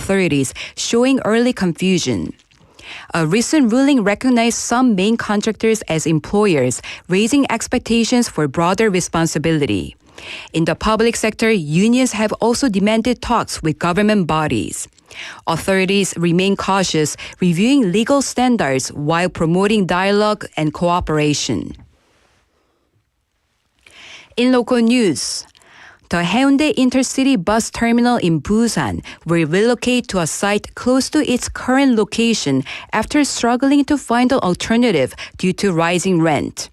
authorities, showing early confusion. A recent ruling recognized some main contractors as employers, raising expectations for broader responsibility. In the public sector, unions have also demanded talks with government bodies. Authorities remain cautious, reviewing legal standards while promoting dialogue and cooperation. In local news, the Haeundae Intercity Bus Terminal in Busan will relocate to a site close to its current location after struggling to find an alternative due to rising rent.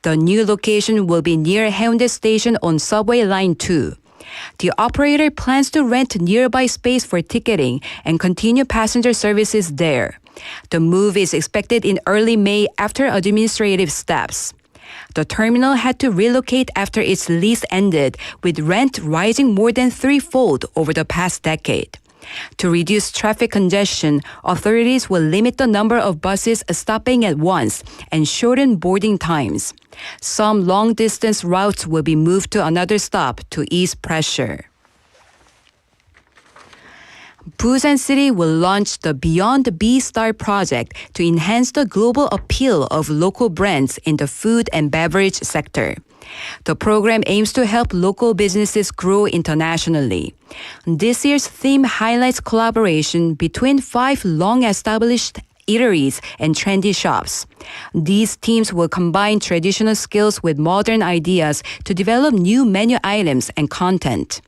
The new location will be near Haeundae Station on Subway Line 2. The operator plans to rent nearby space for ticketing and continue passenger services there. The move is expected in early May after administrative steps. The terminal had to relocate after its lease ended, with rent rising more than threefold over the past decade. To reduce traffic congestion, authorities will limit the number of buses stopping at once and shorten boarding times. Some long-distance routes will be moved to another stop to ease pressure. Busan City will launch the Beyond B-Star project to enhance the global appeal of local brands in the food and beverage sector. The program aims to help local businesses grow internationally. This year's theme highlights collaboration between 5 long-established eateries and trendy shops. These teams will combine traditional skills with modern ideas to develop new menu items and content.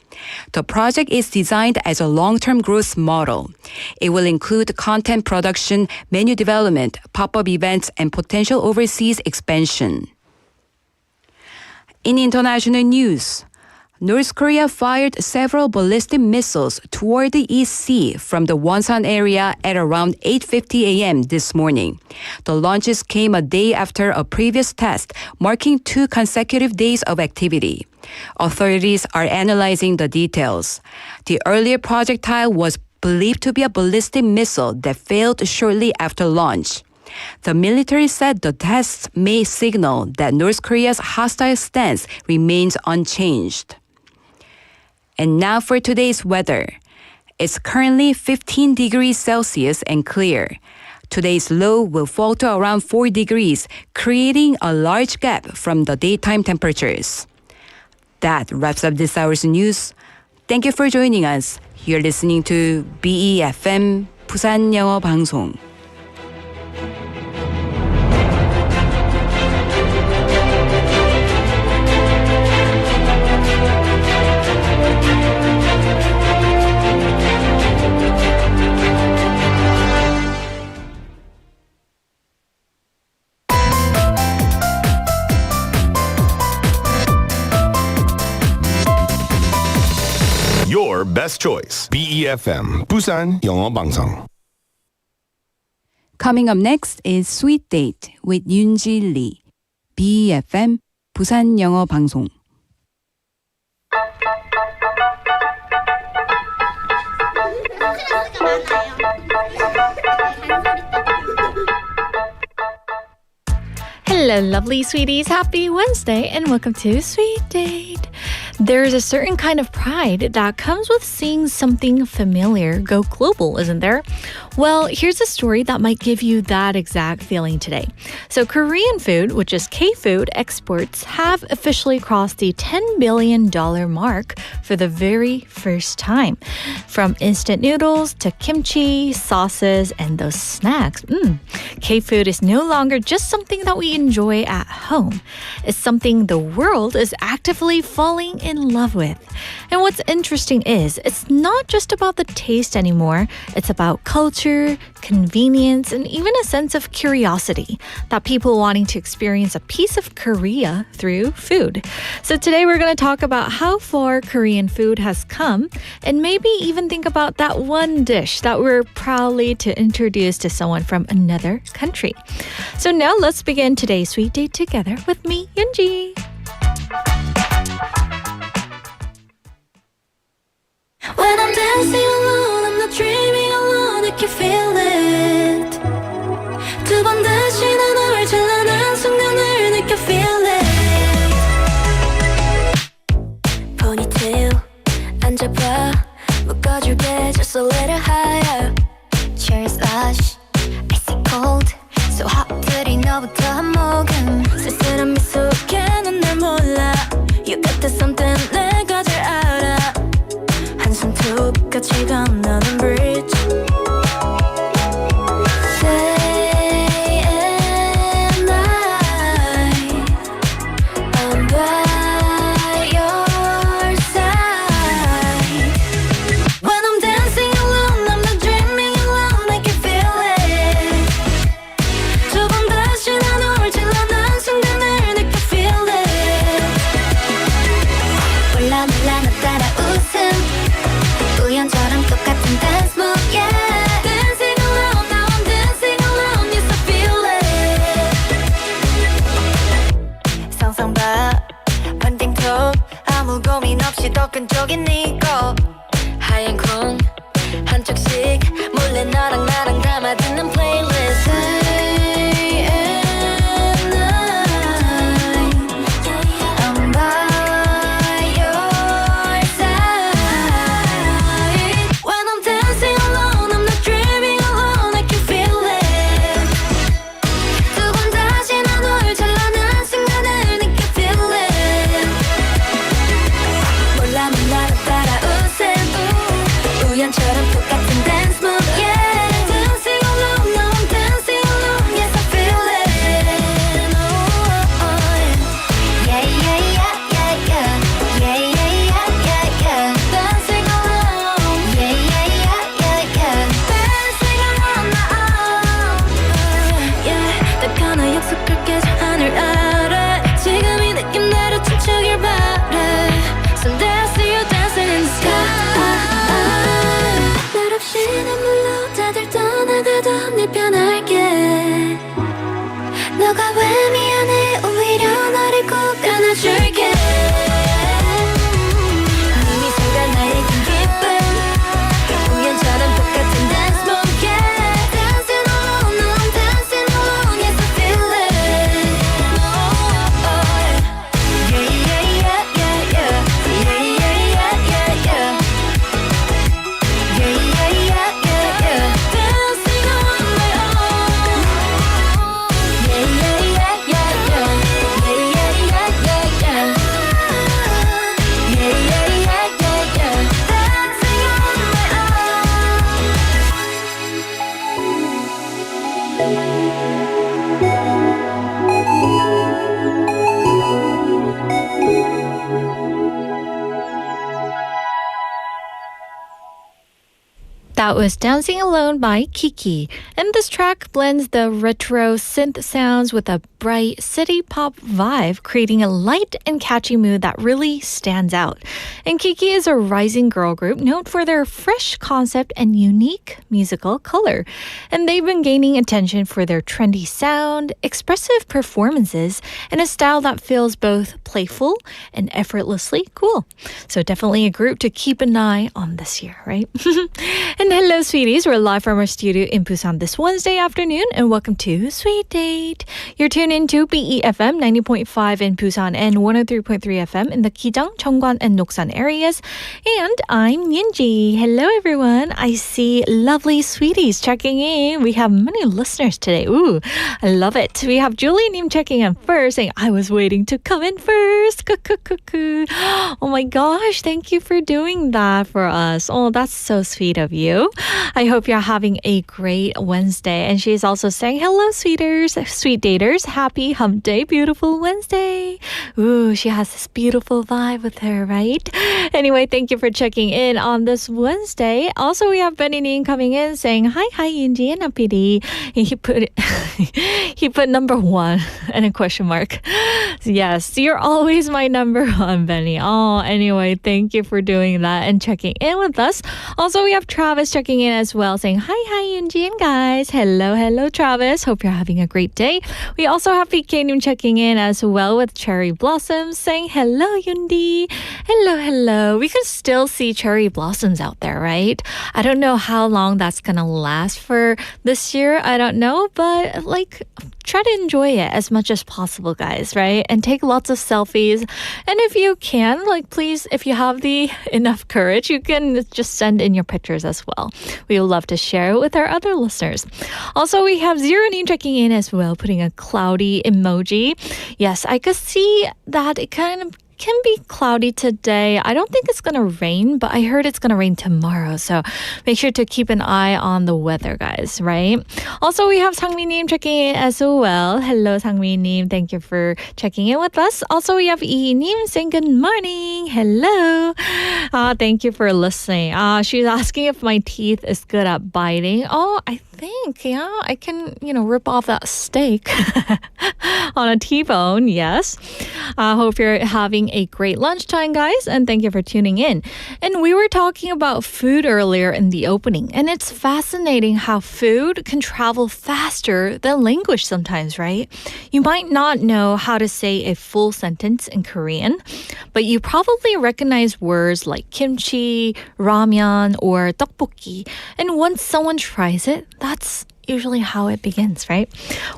The project is designed as a long-term growth model. It will include content production, menu development, pop-up events, and potential overseas expansion. In international news, North Korea fired several ballistic missiles toward the East Sea from the Wonsan area at around 8:50 a.m. this morning. The launches came a day after a previous test, marking 2 consecutive days of activity. Authorities are analyzing the details. The earlier projectile was believed to be a ballistic missile that failed shortly after launch. The military said the tests may signal that North Korea's hostile stance remains unchanged. And now for today's weather. It's currently 15 degrees Celsius and clear. Today's low will fall to around 4 degrees, creating a large gap from the daytime temperatures. That wraps up this hour's news. Thank you for joining us. You're listening to BEFM 부산 영어 방송. Your best choice. BEFM 부산 영어 방송. Coming up next is Sweet Date with Yoonji Lee. BEFM 부산 영어 방송. Hello, lovely sweeties. Happy Wednesday and welcome to Sweet Date. There's a certain kind of pride that comes with seeing something familiar go global, isn't there? Well, here's a story that might give you that exact feeling today. So Korean food, which is K-food exports, have officially crossed the $10 billion mark for the very first time. From instant noodles to kimchi, sauces, and those snacks, K-food is no longer just something that we enjoy at home. It's something the world is actively falling in love with. And what's interesting is it's not just about the taste anymore. It's about culture, convenience, and even a sense of curiosity that people wanting to experience a piece of Korea through food. So today we're going to talk about how far Korean food has come and maybe even think about that one dish that we're proudly to introduce to someone from another country. So now let's begin today's Sweet Date together with me, Yoonji. When I'm dancing alone, I'm not dreaming alone, I can feel it. 두 번 다시 난 너를 찬란한 순간을 느껴 feel it. Ponytail 앉아봐 묶어줄게 just a little high. yeah. Cherry slush, icy cold. So hot 들이 너부터 한 모금. 쓸쓸한 미소에는 날 몰라. You got the something 내가 잘 알아. 한숨 툭 같이 건너는 bridge. 더 끈적인 네 거 하얀 콩 한쪽씩 몰래 너랑 나랑 담아듣는 플레이리스트 Day and night I'm by your side When I'm dancing alone I'm not dreaming alone I can feel it 두 번 다시 난 너를 찬란한 순간을 느껴 feel it 몰라만 나를 따라 웃음 우연처럼 똑같은 dance move yeah Dancing alone now I'm dancing alone yes I feel it oh, oh, oh. Yeah yeah yeah yeah yeah yeah yeah yeah yeah yeah Dancing alone yeah yeah yeah yeah yeah Dancing alone now yeah 딱 하나 약속할게 저 하늘 아래 지금 이 느낌대로 춤추길 바래 Someday I see you dancing in the sky 날 없이 눈물로 다들 떠나가도 네 편할게 너가 왜 미안해 오히려 너를 꼭 안아줄게 네 미소가 나에겐 기쁨 우연처럼 똑같은 dance move yeah Dancing alone now I'm dancing alone yes I feel it oh, oh, oh. Yeah yeah yeah yeah yeah yeah yeah yeah yeah yeah yeah yeah yeah yeah yeah Dancing on my own yeah yeah yeah yeah yeah yeah yeah yeah yeah yeah yeah yeah yeah yeah Dancing on my That was Dancing Alone by KiiiKiii. And this track blends the retro synth sounds with a bright city pop vibe, creating a light and catchy mood that really stands out. And KiiiKiii is a rising girl group known for their fresh concept and unique musical color. And they've been gaining attention for their trendy sound, expressive performances, and a style that feels both playful and effortlessly cool. So definitely a group to keep an eye on this year, right? And hello, sweeties. We're live from our studio in Busan this Wednesday afternoon, and welcome to Sweet Date. You're tuned into BEFM 90.5 in Busan and 103.3 FM in the Gijang, Cheongwan, and Noksan areas. And I'm Yinji. Hello, everyone. I see lovely sweeties checking in. We have many listeners today. Ooh, I love it. We have Julie Nim checking in first, saying, I was waiting to come in first. Oh my gosh, thank you for doing that for us. Oh, that's so sweet of you. I hope you're having a great Wednesday. And she's also saying, hello, sweeters, sweet daters. Happy hump day, beautiful Wednesday. Ooh, she has this beautiful vibe with her, right? Anyway, thank you for checking in on this Wednesday. Also, we have Benny Ning coming in saying, hi, Yinji and Apidi. He put number one and a question mark. Yes, you're always my number one, Benny. Oh, anyway, thank you for doing that and checking in with us. Also, we have Travis checking in as well, saying, hi, Yunji and guys. Hello, Travis. Hope you're having a great day. We also have PK checking in as well with cherry blossoms, saying, hello, Yundi. Hello. We could still see cherry blossoms out there, right? I don't know how long that's going to last for this year. I don't know, but like try to enjoy it as much as possible, guys, right? And take lots of selfies. And if you can, like, please, if you have the enough courage, you can just send in your pictures as well. We would love to share it with our other listeners. Also, we have Zero님 checking in as well, putting a cloudy emoji. Yes, I could see that it kind of can be cloudy today. I don't think it's going to rain, but I heard it's going to rain tomorrow. So make sure to keep an eye on the weather, guys, right? Also, we have Sangmi-님 checking in as well. Hello, Sangmi-님. Thank you for checking in with us. Also, we have Ii-님 saying good morning. Hello. Thank you for listening. She's asking if my teeth is good at biting. Oh, I think, yeah, I can, rip off that steak on a T-bone, yes. I hope you're having a great lunchtime, guys, and thank you for tuning in. And we were talking about food earlier in the opening, and it's fascinating how food can travel faster than language sometimes, right? You might not know how to say a full sentence in Korean, but you probably recognize words like kimchi, ramen, or tteokbokki. And once someone tries it, that's usually how it begins, right?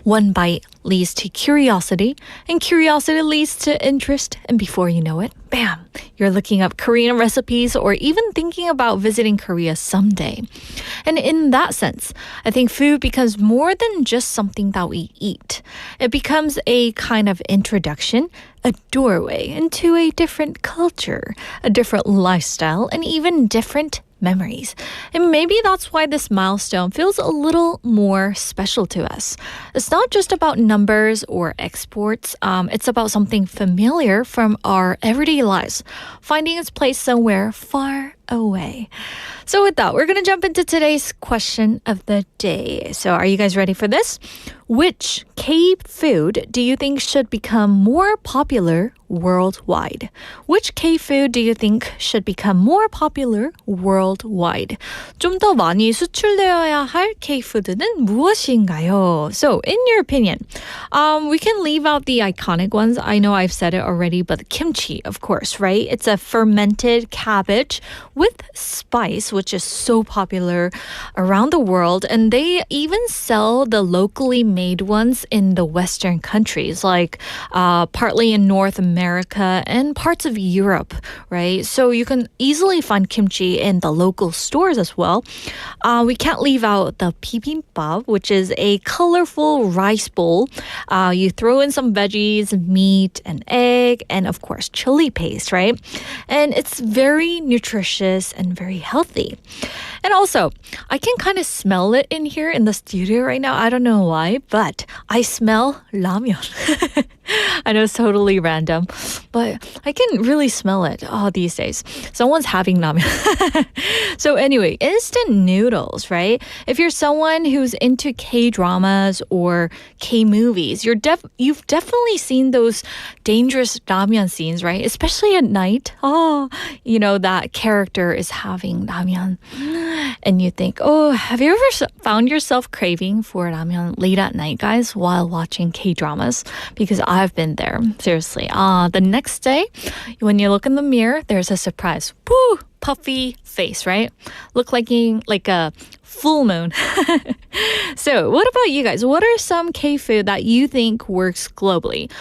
One bite leads to curiosity, and curiosity leads to interest, and before you know it, bam, you're looking up Korean recipes or even thinking about visiting Korea someday. And in that sense, I think food becomes more than just something that we eat. It becomes a kind of introduction, a doorway into a different culture, a different lifestyle, and even different memories. And maybe that's why this milestone feels a little more special to us. It's not just about numbers or exports. It's about something familiar from our everyday lives, finding its place somewhere far away. So with that, we're going to jump into today's question of the day. So are you guys ready for this? Which K-food do you think should become more popular worldwide? Which K-food do you think should become more popular worldwide? 좀 더 많이 수출되어야 할 K-푸드는 무엇인가요? So, in your opinion, we can leave out the iconic ones. I know I've said it already, but kimchi, of course, right? It's a fermented cabbage with spice, which is so popular around the world. And they even sell the locally made ones in the Western countries, like partly in North America and parts of Europe, right? So you can easily find kimchi in the local stores as well. We can't leave out the bibimbap, which is a colorful rice bowl. You throw in some veggies, meat, and egg, and of course, chili paste, right? And it's very nutritious and very healthy. And also, I can kind of smell it in here in the studio right now. I don't know why, but I smell ramen. I know it's totally random, but I can really smell it these days. Someone's having ramen. So anyway, instant noodles, right? If you're someone who's into K-dramas or K-movies, you've definitely seen those dangerous ramen scenes, right? Especially at night. That character is having ramen. And you think, have you ever found yourself craving for ramen late at night, guys, while watching K-dramas? Because I've been there. Seriously. The next day, when you look in the mirror, there's a surprise. Woo! Puffy face, right? Look like a full moon. So what about you guys? What are some K-food that you think works globally?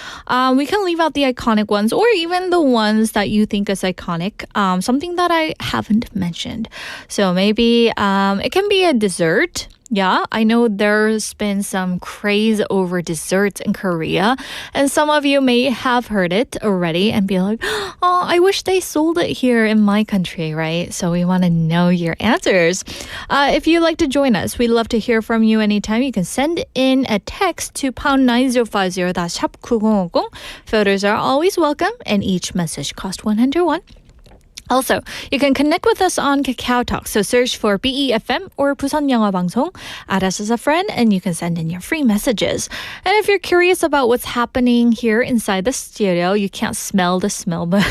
We can leave out the iconic ones or even the ones that you think is iconic. Something that I haven't mentioned. So maybe it can be a dessert. Yeah, I know there's been some craze over desserts in Korea, and some of you may have heard it already and be like, I wish they sold it here in my country, right? So we want to know your answers. If you'd like to join us, we'd love to hear from you anytime. You can send in a text to #9050, that's 샵 9050. Photos are always welcome, and each message costs 101. Also, you can connect with us on KakaoTalk. So search for BEFM or Busan 영어 방송. Add us as a friend and you can send in your free messages. And if you're curious about what's happening here inside the studio, you can't smell the smell, but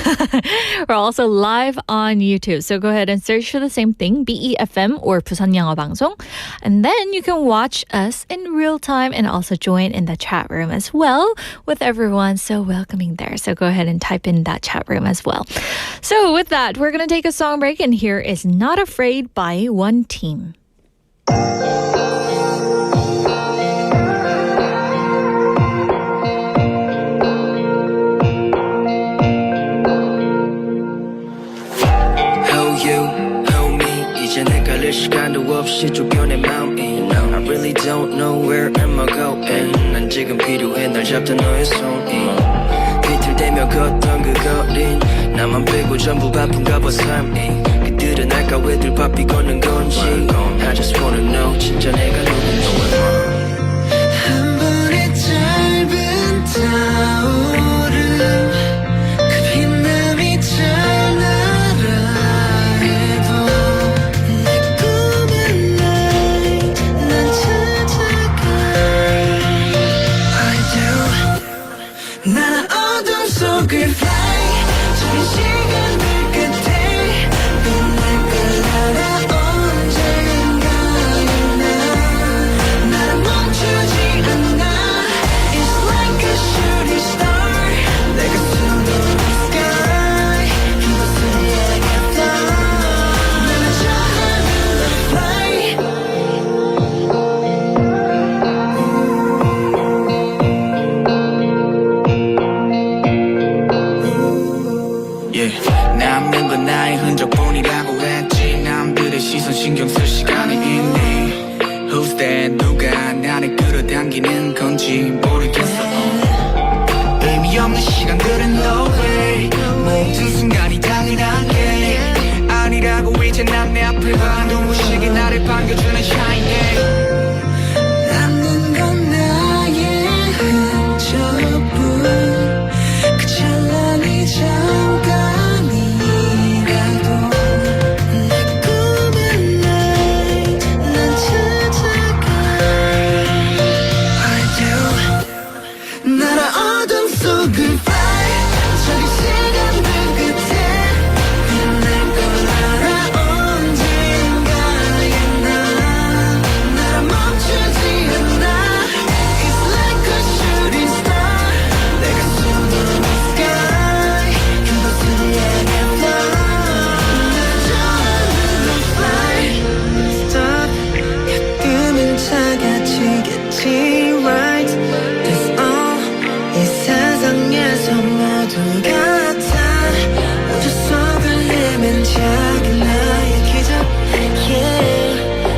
we're also live on YouTube. So go ahead and search for the same thing, BEFM or Busan 영어 방송. And then you can watch us in real time and also join in the chat room as well with everyone so welcoming there. So go ahead and type in that chat room as well. So with that, we're going to take a song break, and here is Not Afraid by One Team. 시간도 없이 쫓겨낸 마음이 I really don't know where am I going 난 지금 필요해 날 잡던 너의 손이 비틀대며 걷던 그 거린 나만 빼고 전부 바쁜가 봐 삶이 그들은 알까 왜들 바삐 걷는 건지 I just wanna know 진짜 내가 누군지 한 번의 짧은 타오름 그 빛남이 잘 날아 해도 내 꿈은 난 찾아가 I do 난 어둠 속을 fly 저긴 시간들 끝에 빛날 걸 알아 언젠가에 나는 멈추지 않아 It's like a shooting star 내가 숨는 sky 이곳을 향했다 나는 저 하늘로 fly Yeah. 남는 건 나의 흔적뿐이라고 했지 남들의 시선 신경 쓸 시간이 있니 Who's that 누가 나를 끌어당기는 건지 모르겠어 의미 없는 시간들은 no way 모든 순간이 당연한 게 아니라고 이제 난 내 앞을 봐 눈부시게 나를 반겨주는 shine day 남는 건 나의 흔적뿐 그 찬란히 잠깐이라도 내 꿈은 난 찾아가 I do 나라 어둠 속을 fly 저기 시간들 끝에 빛날 걸 알아 언젠가에 나라 멈추지 않아 It's like a shooting star 내가 숨는 sky 그곳을 향했다 저 하늘로 fly Stop 가끔은 작아지겠지 right That's all 이 세상에서 모두 같아 우주 속을 헤맨 작은 나의 기적 Yeah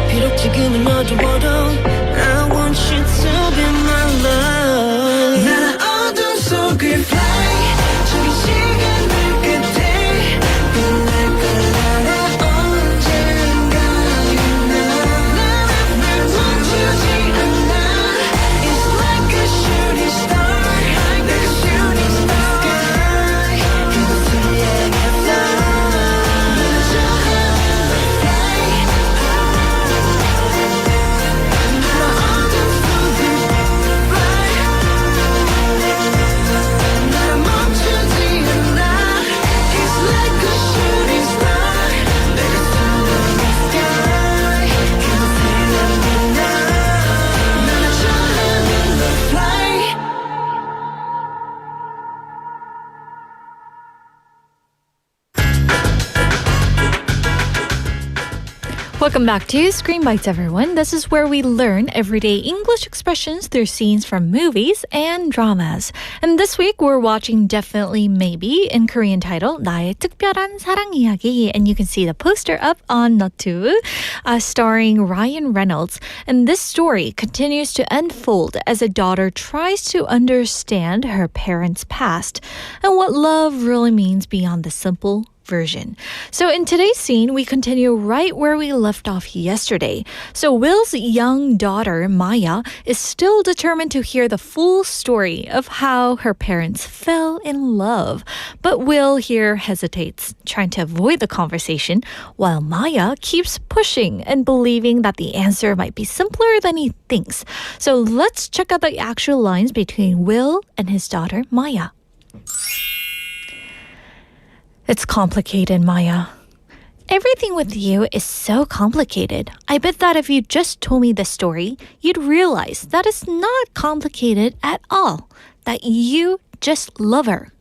비록 지금은 어두워도 I want you to be my love 난 어둠 속을 fly 저기 시간들 끝에 빛날 걸 알아 언젠가에 날 멈추지 않아 It's like a shooting star 내가 shooting star 그곳을 향했다 나는 저 하늘로 fly 나라 어둠 속을 fly 나라 멈추지 않아 It's like a shooting star 내가 숨는 sky 그곳을 향했다 나는 저 하늘로 fly Welcome back to Screen Bites, everyone. This is where we learn everyday English expressions through scenes from movies and dramas. And this week, we're watching Definitely Maybe in Korean title, 나의 특별한 사랑 이야기. And you can see the poster up on Notu, starring Ryan Reynolds. And this story continues to unfold as a daughter tries to understand her parents' past and what love really means beyond the simple version. So in today's scene, we continue right where we left off yesterday. So Will's young daughter, Maya, is still determined to hear the full story of how her parents fell in love. But Will here hesitates, trying to avoid the conversation, while Maya keeps pushing and believing that the answer might be simpler than he thinks. So let's check out the actual lines between Will and his daughter, Maya. It's complicated, Maya. Everything with you is so complicated. I bet that if you just told me the story, you'd realize that it's not complicated at all, that you just love her.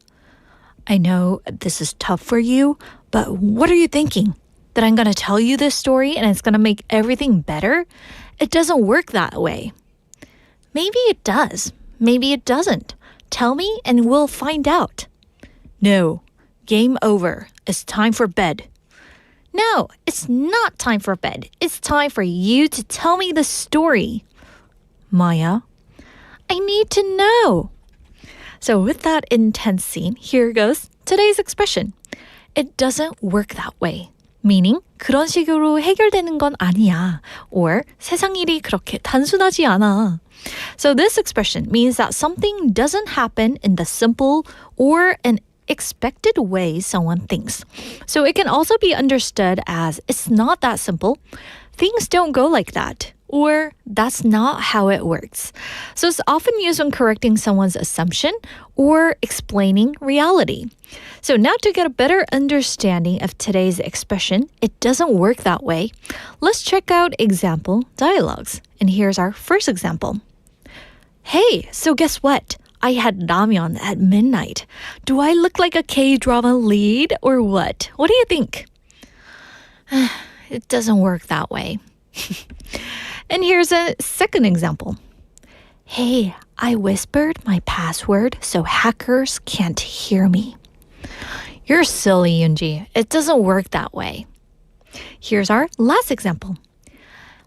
I know this is tough for you, but what are you thinking? That I'm going to tell you this story and it's going to make everything better? It doesn't work that way. Maybe it does. Maybe it doesn't. Tell me and we'll find out. No. Game over. It's time for bed. No, it's not time for bed. It's time for you to tell me the story. Maya, I need to know. So with that intense scene, here goes today's expression. It doesn't work that way. Meaning, 그런 식으로 해결되는 건 아니야. Or, 세상 일이 그렇게 단순하지 않아. So this expression means that something doesn't happen in the simple or an expected way someone thinks. So it can also be understood as it's not that simple. Things don't go like that. Or that's not how it works. So it's often used when correcting someone's assumption or explaining reality. So now to get a better understanding of today's expression, it doesn't work that way. Let's check out example dialogues. And here's our first example. Hey, so guess what? I had ramyeon at midnight. Do I look like a K-drama lead or what? What do you think? It doesn't work that way. And here's a second example. Hey, I whispered my password so hackers can't hear me. You're silly, Yoonji. It doesn't work that way. Here's our last example.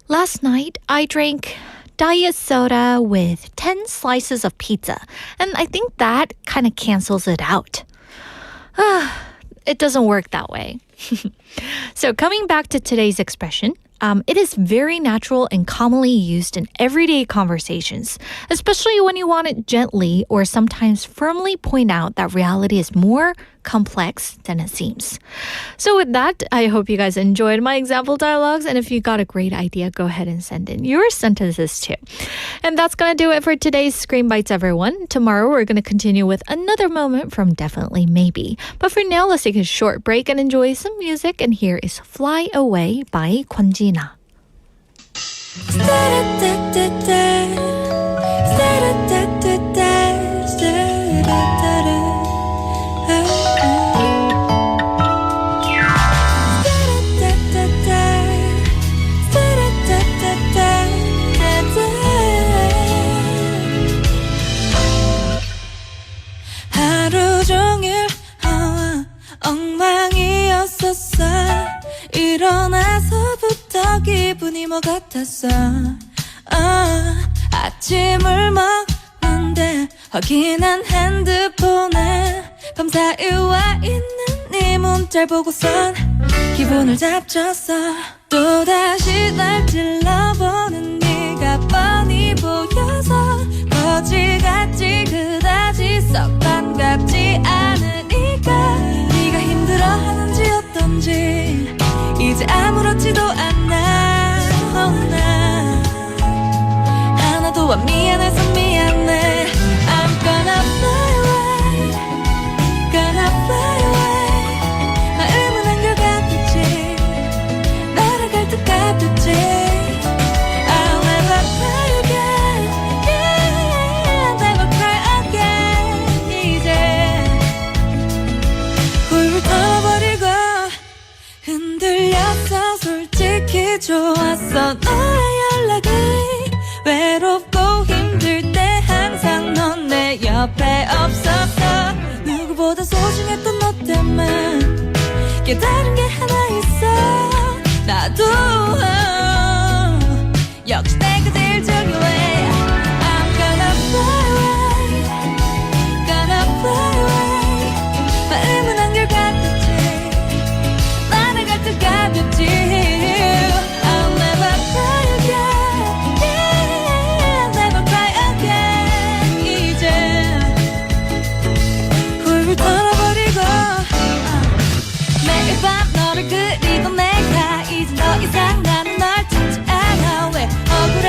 Last night, I drank diet soda with 10 slices of pizza, and I think that kind of cancels it out. It doesn't work that way. So coming back to today's expression, it is very natural and commonly used in everyday conversations, especially when you want it gently or sometimes firmly point out that reality is more complex than it seems. So with that, I hope you guys enjoyed my example dialogues, and if you got a great idea, go ahead and send in your sentences too. And that's going to do it for today's Screen Bites, everyone. Tomorrow, we're going to continue with another moment from Definitely Maybe. But for now, let's take a short break and enjoy some music, and here is Fly Away by 권진아. 하루 종일 엉망이었었어. 일어나서부터 기분이 뭐 같았어. 아침을 먹는데 확인한 핸드폰에 밤사이 와 있는 네 문자를 보고선 기분을 잡쳤어. 또다시 날 찔러보는 네가 뻔히 보여서 거지같지 그다지 썩 반갑지 않으니까 네가 힘들어하는지 어떤지 이제 아무렇지도 않아. 하나도 안 미안해서 미안해. I'm gonna fly away, gonna fly away. 마음은 한결같았지, 날아갈 듯 가볍지. I'll never cry again, yeah, never cry again. 이제 훌훌 털어버리고 흔들렸어. 솔직히 좋았어. 너의 연락이 외롭고 힘들 때 항상 넌 내 옆에 없었어. 누구보다 소중했던 너 때문에 깨달은 게 하나 있어. 나도 역시 내가 제일 중요해. I'm gonna fly away, gonna fly away. 마음은 한결같았지, 날아갈 듯 가볍지. I'll never cry again, yeah, never cry again. 이제 훌훌 털어버리고 매일 밤 너를 그리고 내가 이제 더 이상 나는 널 찾지 않아. 왜 억울해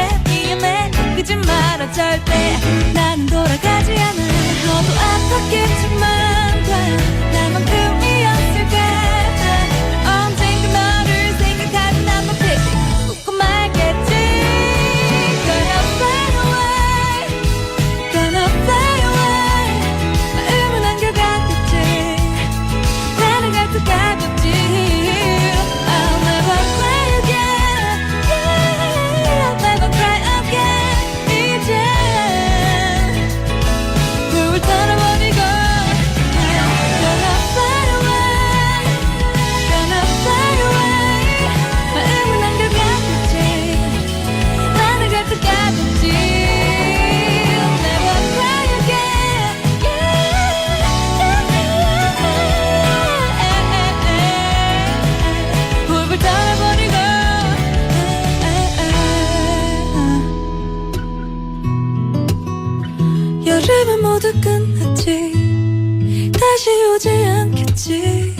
이름은 모두 끝났지 다시 오지 않겠지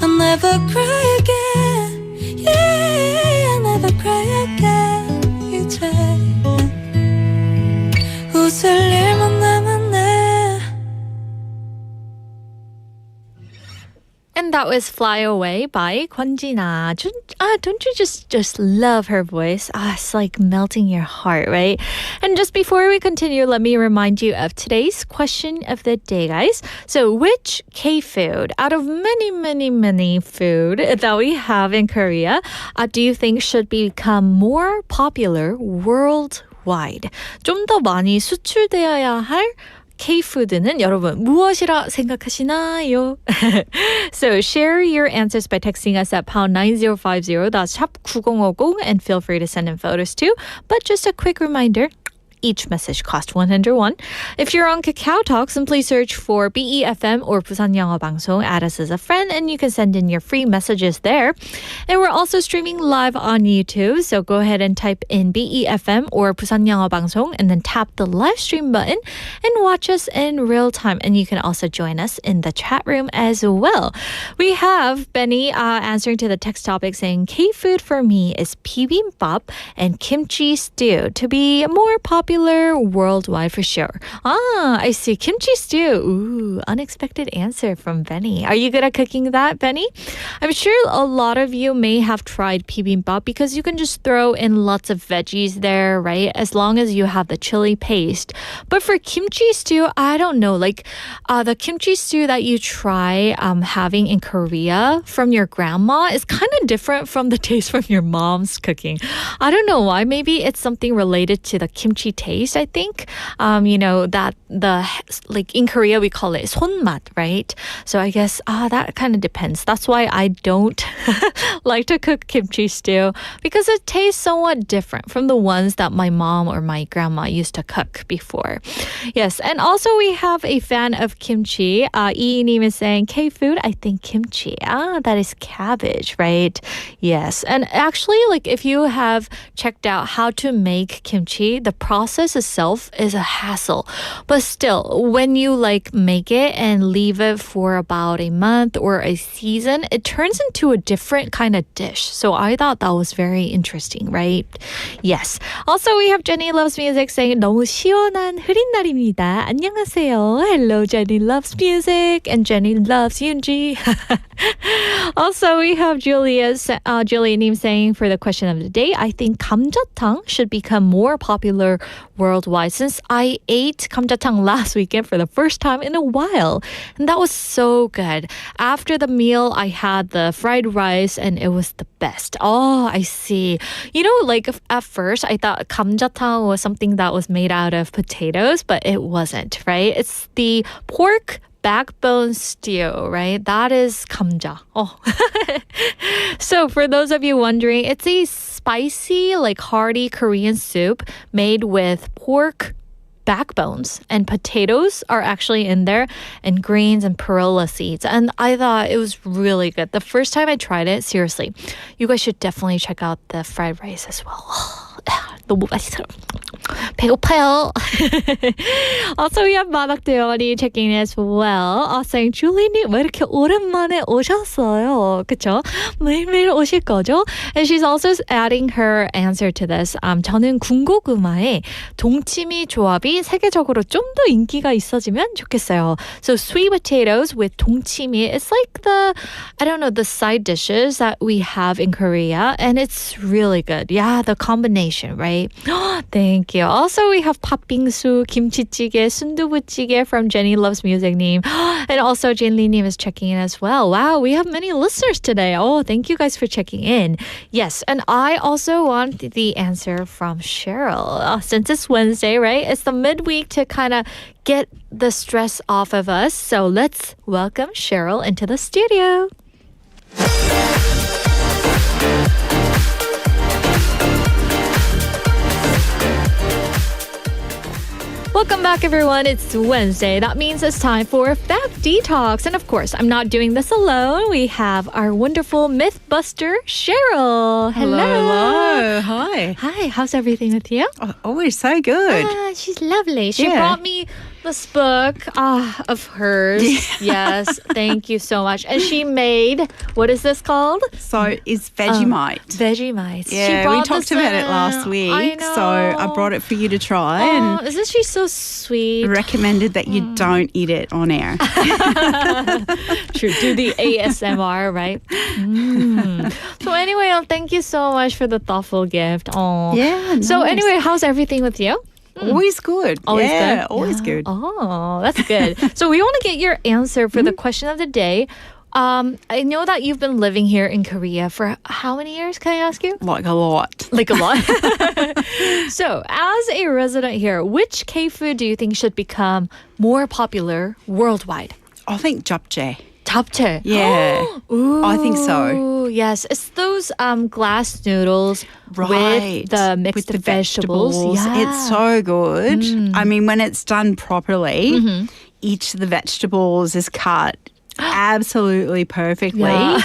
I'll never cry again Yeah, I'll never cry again 이제 웃을 일만 남았네 And that was Fly Away by Kwonjina. Don't you just love her voice? It's like melting your heart, right? And just before we continue, let me remind you of today's question of the day, guys. So which K-food, out of many food that we have in Korea, do you think should become more popular worldwide? 좀 더 많이 수출되어야 할 K-푸드는 여러분 무엇이라 생각하시나요? So share your answers by texting us at pound 9050. That's 샵 9050 and feel free to send in photos too. But just a quick reminder, each message costs 101. If you're on Kakao Talk, simply search for BEFM or Busan 영어 방송, add us as a friend, and you can send in your free messages there. And we're also streaming live on YouTube, so go ahead and type in BEFM or Busan 영어 방송, and then tap the live stream button and watch us in real time. And you can also join us in the chat room as well. We have Benny answering to the text topic saying, K-food for me is bibimbap and kimchi stew to be more popular worldwide for sure. I see. Kimchi stew. Ooh, unexpected answer from Benny. Are you good at cooking that, Benny? I'm sure a lot of you may have tried bibimbap because you can just throw in lots of veggies there, right? As long as you have the chili paste. But for kimchi stew, I don't know. Like the kimchi stew that you try having in Korea from your grandma is kind of different from the taste from your mom's cooking. I don't know why. Maybe it's something related to the kimchi taste, I think. That like in Korea we call it 손맛, right? So I guess that kind of depends. That's why I don't like to cook kimchi stew because it tastes somewhat different from the ones that my mom or my grandma used to cook before. Yes, and also we have a fan of kimchi. Iinim is saying, K-food, I think kimchi. That is cabbage, right? Yes, and actually, like if you have checked out how to make kimchi, the process itself is a hassle. But still, when you like make it and leave it for about a month or a season, it turns into a different kind of dish. So I thought that was very interesting, right? Yes. Also, we have Jenny Loves Music saying 너무 시원한 흐린 날입니다. 안녕하세요. Hello, Jenny Loves Music and Jenny Loves Yoonji. Also, we have Julia Neem saying for the question of the day, I think 감자탕 should become more popular worldwide since I ate 감자탕 last weekend for the first time in a while. And that was so good. After the meal, I had the fried rice and it was the best. Oh, I see. Like at first, I thought 감자탕 was something that was made out of potatoes, but it wasn't, right? It's the pork backbone stew, right? That is 감자. Oh. So for those of you wondering, it's a spicy, like hearty Korean soup made with pork backbones, and potatoes are actually in there, and greens and perilla seeds. And I thought it was really good. The first time I tried it, seriously, you guys should definitely check out the fried rice as well. 너무 맛있어요. 배고파요. Also, we have 마닥대원이 checking in as well. saying, 줄리님 왜 이렇게 오랜만에 오셨어요? 그쵸? 매일매일 오실 거죠? And she's also adding her answer to this. 저는 군고구마에 동치미 조합이 세계적으로 좀 더 인기가 있어지면 좋겠어요. So sweet potatoes with 동치미, it's like the side dishes that we have in Korea, and it's really good. Yeah, the combination, right? Thank you. Also, we have 팥빙수, 김치찌개, 순두부찌개 from Jenny Loves Music Nim. And also, Jane Lee Nim is checking in as well. Wow, we have many listeners today. Oh, thank you guys for checking in. Yes, and I also want the answer from Cheryl. Since it's Wednesday, right? It's the midweek to kind of get the stress off of us. So let's welcome Cheryl into the studio. Welcome back, everyone. It's Wednesday. That means it's time for Fact Detox. And of course, I'm not doing this alone. We have our wonderful Mythbuster, Cheryl. Hello. Hi. Hi. How's everything with you? Oh, always so good. She's lovely. She Yeah. brought me This book of hers. Yes, thank you so much. And she made, what is this called? So it's Vegemite. Vegemite. Yeah, we talked about it last week. I know. So I brought it for you to try and Isn't she so sweet? recommended that you don't eat it on air. True. Do the ASMR, right? So anyway, thank you so much for the thoughtful gift. Oh. Yeah, So nice. anyway, how's everything with you? Always good. Always yeah, good? Always Yeah. good. Oh, that's good. So we want to get your answer for the question of the day. I know that you've been living here in Korea for how many years, can I ask you? Like a lot. Like a lot. So, as a resident here, which K-food do you think should become more popular worldwide? I think japchae. Japchae. Yeah. I think so. Ooh, yes. It's those glass noodles with the mixed With the vegetables. Yeah. It's so good. I mean, when it's done properly, each of the vegetables is cut absolutely perfectly. Yeah.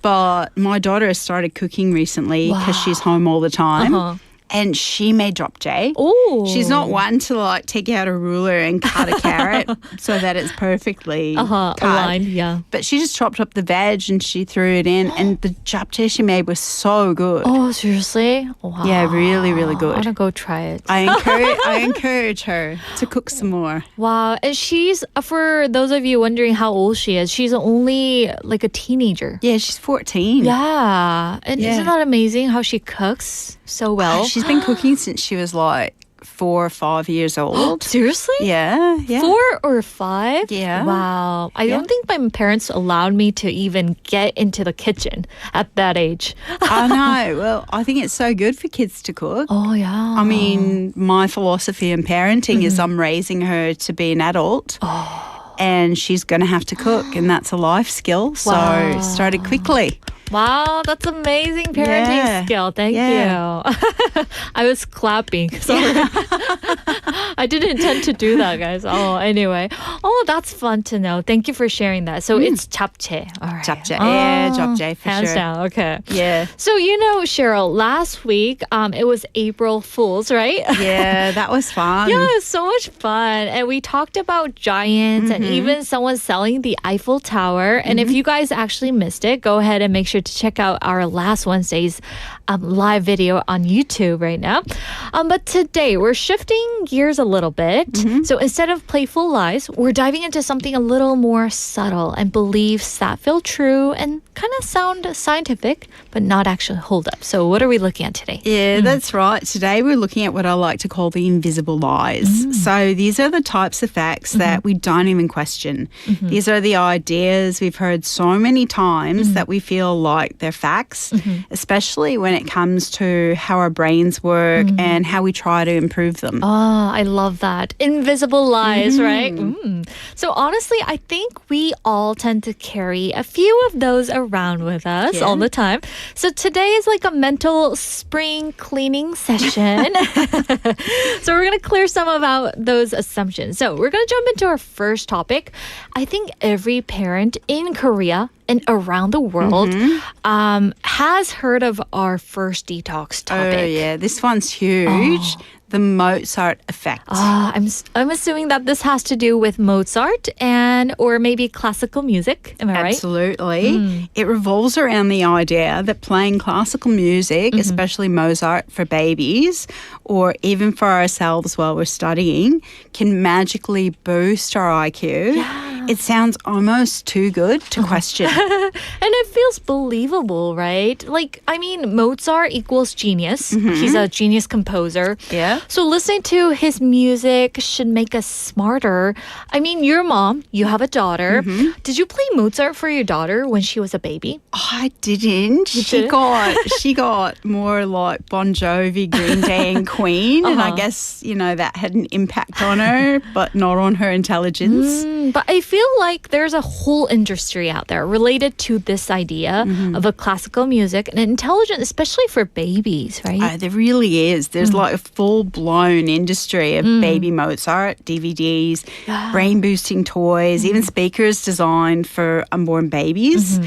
But my daughter has started cooking recently because she's home all the time. And she made japchae. Ooh. She's not one to like take out a ruler and cut a carrot so that it's perfectly cut. aligned, yeah. But she just chopped up the veg and she threw it in. And the japchae she made was so good. Oh, seriously? Wow. Yeah, really, really I good. want to go try it. I encourage her to cook some more. Wow. And she's, for those of you wondering how old she is, she's only like a teenager. Yeah, she's 14. Yeah. And Yeah. isn't that amazing how she cooks so well? She's been cooking since she was like 4 or 5 years old. Seriously? Yeah, yeah. 4 or 5? Yeah. Wow. I don't think my parents allowed me to even get into the kitchen at that age. I know. Well, I think it's so good for kids to cook. Oh, yeah. I mean, my philosophy in parenting is I'm raising her to be an adult. And she's going to have to cook, and that's a life skill. So Wow. start it quickly. Wow, that's amazing parenting Yeah. skill. Thank Yeah. you. I was clapping. Sorry. I didn't intend to do that, guys. Oh, anyway. Oh, that's fun to know. Thank you for sharing that. So it's japchae. All right. Japchae. Yeah, japchae for hands sure. down. Okay. Yeah. So, Cheryl, last week, it was April Fool's, right? Yeah, that was fun. Yeah, it was so much fun. And we talked about giants and even someone selling the Eiffel Tower. And if you guys actually missed it, go ahead and make sure to check out our last Wednesday's live video on YouTube right now. But today, we're shifting gears a little bit. So instead of playful lies, we're diving into something a little more subtle and beliefs that feel true and kind of sound scientific, but not actually hold up. So what are we looking at today? Yeah, that's right. Today we're looking at what I like to call the invisible lies. So these are the types of facts that we don't even question. These are the ideas we've heard so many times that we feel like they're facts, especially when it comes to how our brains work and how we try to improve them. Oh, I love that. Invisible lies, right? So honestly, I think we all tend to carry a few of those around with us all the time. So today is like a mental spring cleaning session. So we're going to clear some of those assumptions. So we're going to jump into our first topic. I think every parent in Korea and around the world has heard of our first detox topic. Oh, yeah, this one's huge. The Mozart effect. I'm assuming that this has to do with Mozart or maybe classical music. Am I right? Absolutely. It revolves around the idea that playing classical music, especially Mozart for babies, or even for ourselves while we're studying, can magically boost our IQ. Yeah. It sounds almost too good to question. And it feels believable, right? Like, I mean, Mozart equals genius. He's a genius composer. Yeah. So listening to his music should make us smarter. I mean, your mom, you have a daughter. Did you play Mozart for your daughter when she was a baby? I didn't. She got more like Bon Jovi, Green Day, and Queen, and I guess that had an impact on her, but not on her intelligence. But I feel like there's a whole industry out there related to this idea of a classical music and intelligence, especially for babies, right? There really is. There's like a full-blown industry of baby Mozart, DVDs, brain-boosting toys, even speakers designed for unborn babies.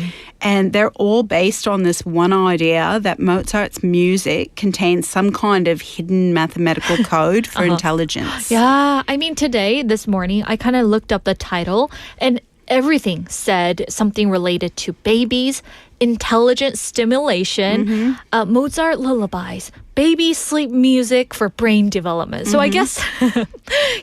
And they're all based on this one idea that Mozart's music contains some kind of hidden mathematical code for intelligence. Yeah, I mean, this morning, I kind of looked up the title and everything said something related to babies, intelligent stimulation, Mozart lullabies, baby sleep music for brain development. So I guess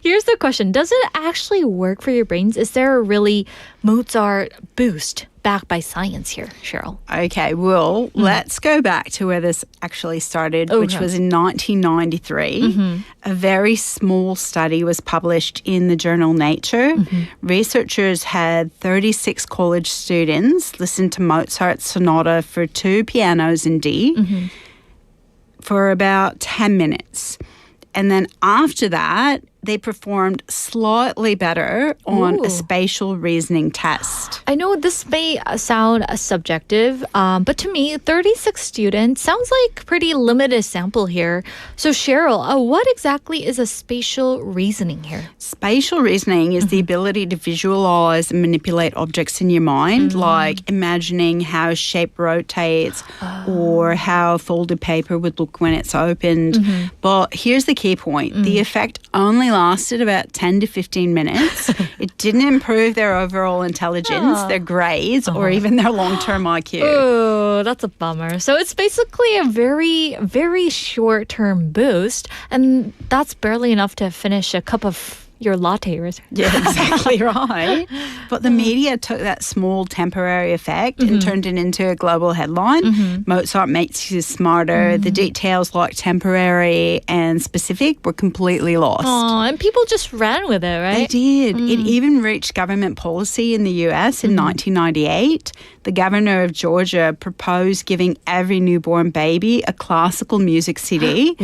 here's the question. Does it actually work for your brains? Is there a really Mozart boost backed by science here, Cheryl? Okay, well, let's go back to where this actually started, which was in 1993. A very small study was published in the journal Nature. Researchers had 36 college students listen to Mozart's sonata for 2 pianos in D for about 10 minutes. And then after that, they performed slightly better on a spatial reasoning test. I know this may sound subjective, but to me, 36 students sounds like pretty limited sample here. So Cheryl, what exactly is a spatial reasoning here? Spatial reasoning is the ability to visualize and manipulate objects in your mind, like imagining how a shape rotates or how folded paper would look when it's opened. But here's the key point. The effect only lasted about 10 to 15 minutes. It didn't improve their overall intelligence, their grades, or even their long-term IQ. Oh, that's a bummer. So it's basically a very, very short-term boost, and that's barely enough to finish a cup of your latte, right? Yeah, exactly right. But the media took that small temporary effect and turned it into a global headline. Mozart makes you smarter. The details, like temporary and specific, were completely lost. Oh, and people just ran with it, right? They did. It even reached government policy in the US in 1998. The governor of Georgia proposed giving every newborn baby a classical music CD,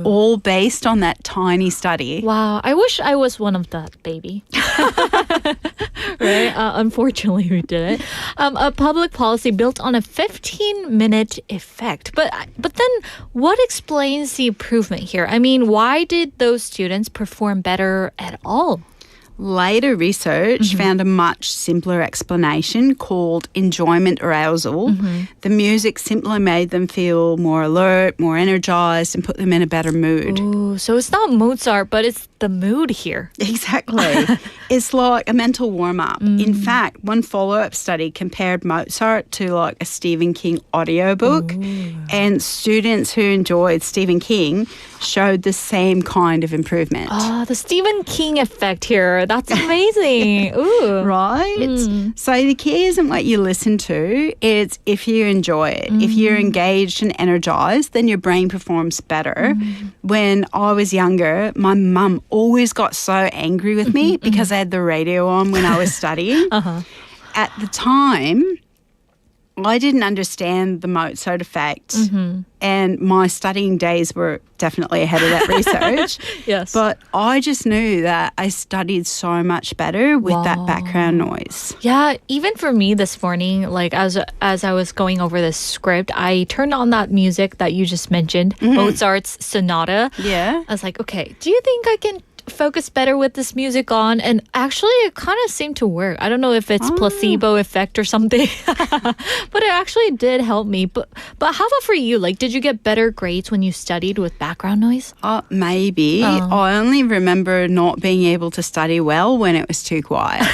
all based on that tiny study. Wow, I wish I was one of that baby. Right? Unfortunately, we didn't. A public policy built on a 15-minute effect. But then what explains the improvement here? I mean, why did those students perform better at all? Later research found a much simpler explanation called enjoyment arousal. The music simply made them feel more alert, more energized, and put them in a better mood. Ooh, so it's not Mozart, but it's the mood here. Exactly. It's like a mental warm-up. In fact, one follow-up study compared Mozart to like a Stephen King audiobook, and students who enjoyed Stephen King showed the same kind of improvement. Ah, the Stephen King effect here. That's amazing. Ooh. Right? So the key isn't what you listen to, it's if you enjoy it. If you're engaged and energized, then your brain performs better. When I was younger, my mum always got so angry with me because I had the radio on when I was studying. At the time, I didn't understand the Mozart effect, and my studying days were definitely ahead of that research. Yes. But I just knew that I studied so much better with that background noise. Yeah, even for me this morning, like as I was going over this script, I turned on that music that you just mentioned, Mozart's sonata. Yeah. I was like, okay, do you think I can focus better with this music on? And actually it kind of seemed to work. I don't know if it's placebo effect or something, but it actually did help me. But how about for you? Like, did you get better grades when you studied with background noise? Maybe. I only remember not being able to study well when it was too quiet.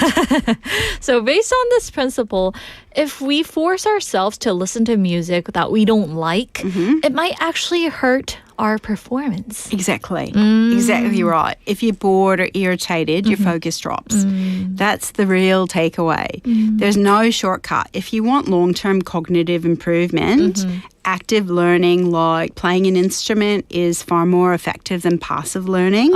So based on this principle, if we force ourselves to listen to music that we don't like, it might actually hurt our performance. Exactly. Exactly right. If you're bored or irritated, your focus drops. That's the real takeaway. There's no shortcut. If you want long-term cognitive improvement, active learning, like playing an instrument, is far more effective than passive learning.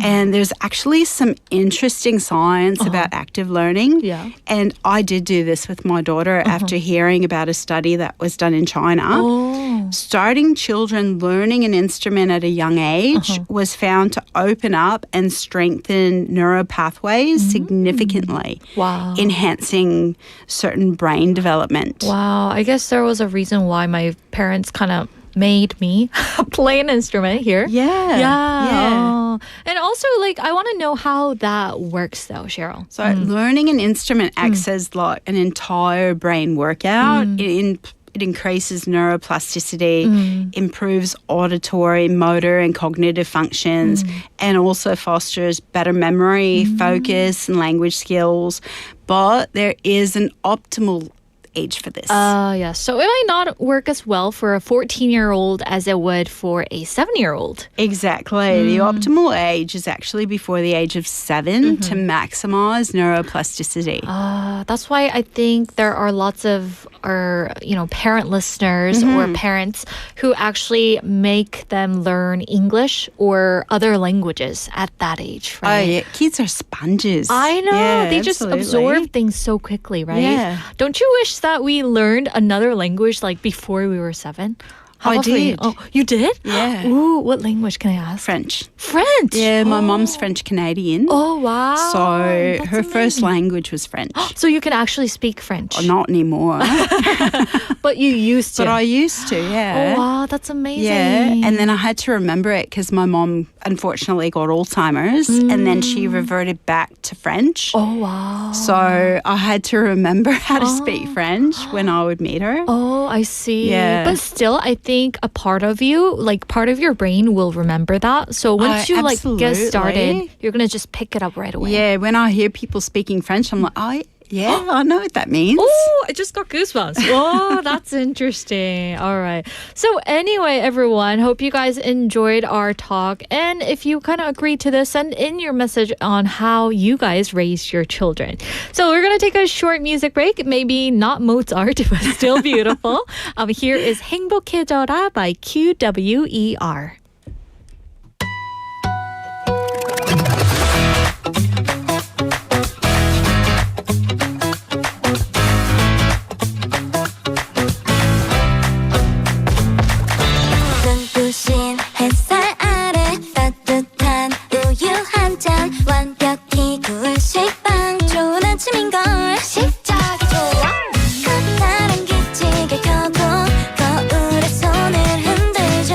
And there's actually some interesting science about active learning. Yeah. And I did do this with my daughter after hearing about a study that was done in China. Starting children learning an instrument at a young age was found to open up and strengthen neural pathways significantly, enhancing certain brain development. Wow, I guess there was a reason why my parents kind of made me play an instrument here. Yeah. Yeah. And also, like, I want to know how that works, though, Cheryl. So learning an instrument acts as like an entire brain workout. It increases neuroplasticity, improves auditory, motor, and cognitive functions, and also fosters better memory, focus, and language skills. But there is an optimal age for this. Yeah. So it might not work as well for a 14-year-old as it would for a 7-year-old. Exactly. The optimal age is actually before the age of 7 to maximize neuroplasticity. That's why I think there are lots of our, parent listeners or parents who actually make them learn English or other languages at that age, Oh, right? yeah. Kids are sponges. I know. Yeah, They just absolutely. absorb things so quickly, right? Yeah. Don't you wish that we learned another language like before we were 7? How I about for you? did. Oh, you did? Yeah. Ooh, what language can I ask? French. French? Yeah, my mom's French Canadian. Oh, wow. So That's her first amazing. language was French. So you can actually speak French. Not anymore. But you used to. But I used to, yeah. Oh, wow. That's amazing. Yeah, and then I had to remember it because my mom unfortunately got Alzheimer's and then she reverted back to French. Oh, wow. So I had to remember how to speak French when I would meet her. Oh, I see. Yeah. But still, I think a part of you, like part of your brain will remember that. So once you like get started, absolutely. you're going to just pick it up right away. Yeah, when I hear people speaking French, I'm like, oh, yeah, I know what that means. Oh, I just got goosebumps. Oh, that's interesting. All right. So anyway, everyone, hope you guys enjoyed our talk. And if you kind of agree to this, send in your message on how you guys raised your children. So we're going to take a short music break. Maybe not Mozart, but still beautiful. Here is 행복해져라 by QWER. 눈부신 햇살 아래 따뜻한 우유 한 잔 완벽히 구울 식빵 좋은 아침인걸 시작이 좋아 커다란 기지개 켜고 거울에 손을 흔들죠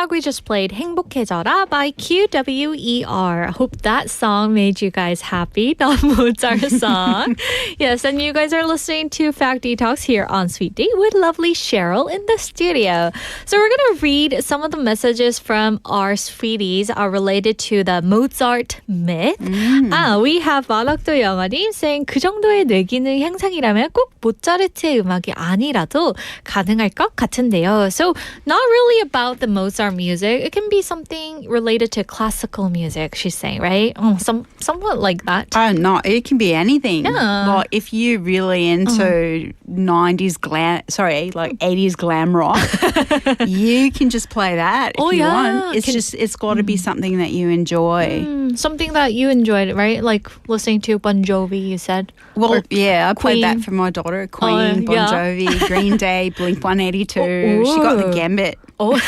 track we just played, 행복해져라 by QWER. Hope that song made you guys happy. The Mozart song. Yes, and you guys are listening to Fact Detox here on Sweet Date with lovely Cheryl in the studio. So we're going to read some of the messages from our sweeties related to the Mozart myth. We have 마락도 영아님 saying 그 정도의 뇌기능 향상이라면 꼭 모차르트의 음악이 아니라도 가능할 것 같은데요. So not really about the Mozart music. It can be something related to classical music, she's saying, right? Somewhat like that. No, it can be anything. Yeah. Like if you're really into 80s glam rock, you can just play that if you want. It's got to be something that you enjoy. Something that you enjoyed, right? Like listening to Bon Jovi, you said. Well, yeah, I played Queen. that for my daughter. Queen, Bon Jovi, Green Day, Blink-182. She got the gambit. Oh.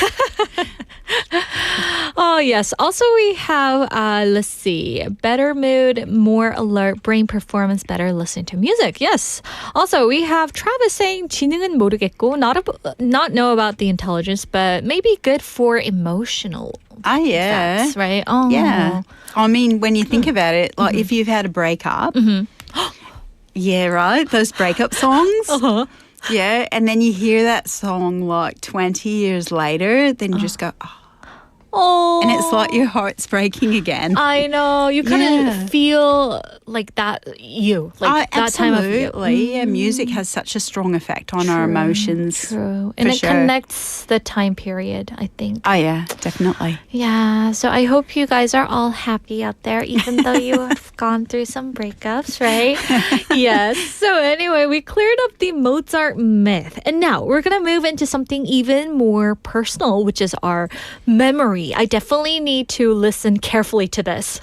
Oh, yes. Also, we have, let's see, better mood, more alert, brain performance, better listening to music. Yes. Also, we have Travis saying 지능은 모르겠고, not know about the intelligence, but maybe good for emotional effects, right? Oh. Yeah. I mean, when you think about it, like if you've had a breakup, yeah, right? Those breakup songs. Yeah, and then you hear that song like 20 years later, then you just go, Oh. And it's like your heart's breaking again. I know. You kind of feel like that that time of you. Absolutely. Yeah, music has such a strong effect on our emotions. True. And it connects the time period, I think. Oh, yeah, definitely. Yeah. So I hope you guys are all happy out there, even though you have gone through some breakups, right? Yes. So anyway, we cleared up the Mozart myth. And now we're going to move into something even more personal, which is our memory. I definitely need to listen carefully to this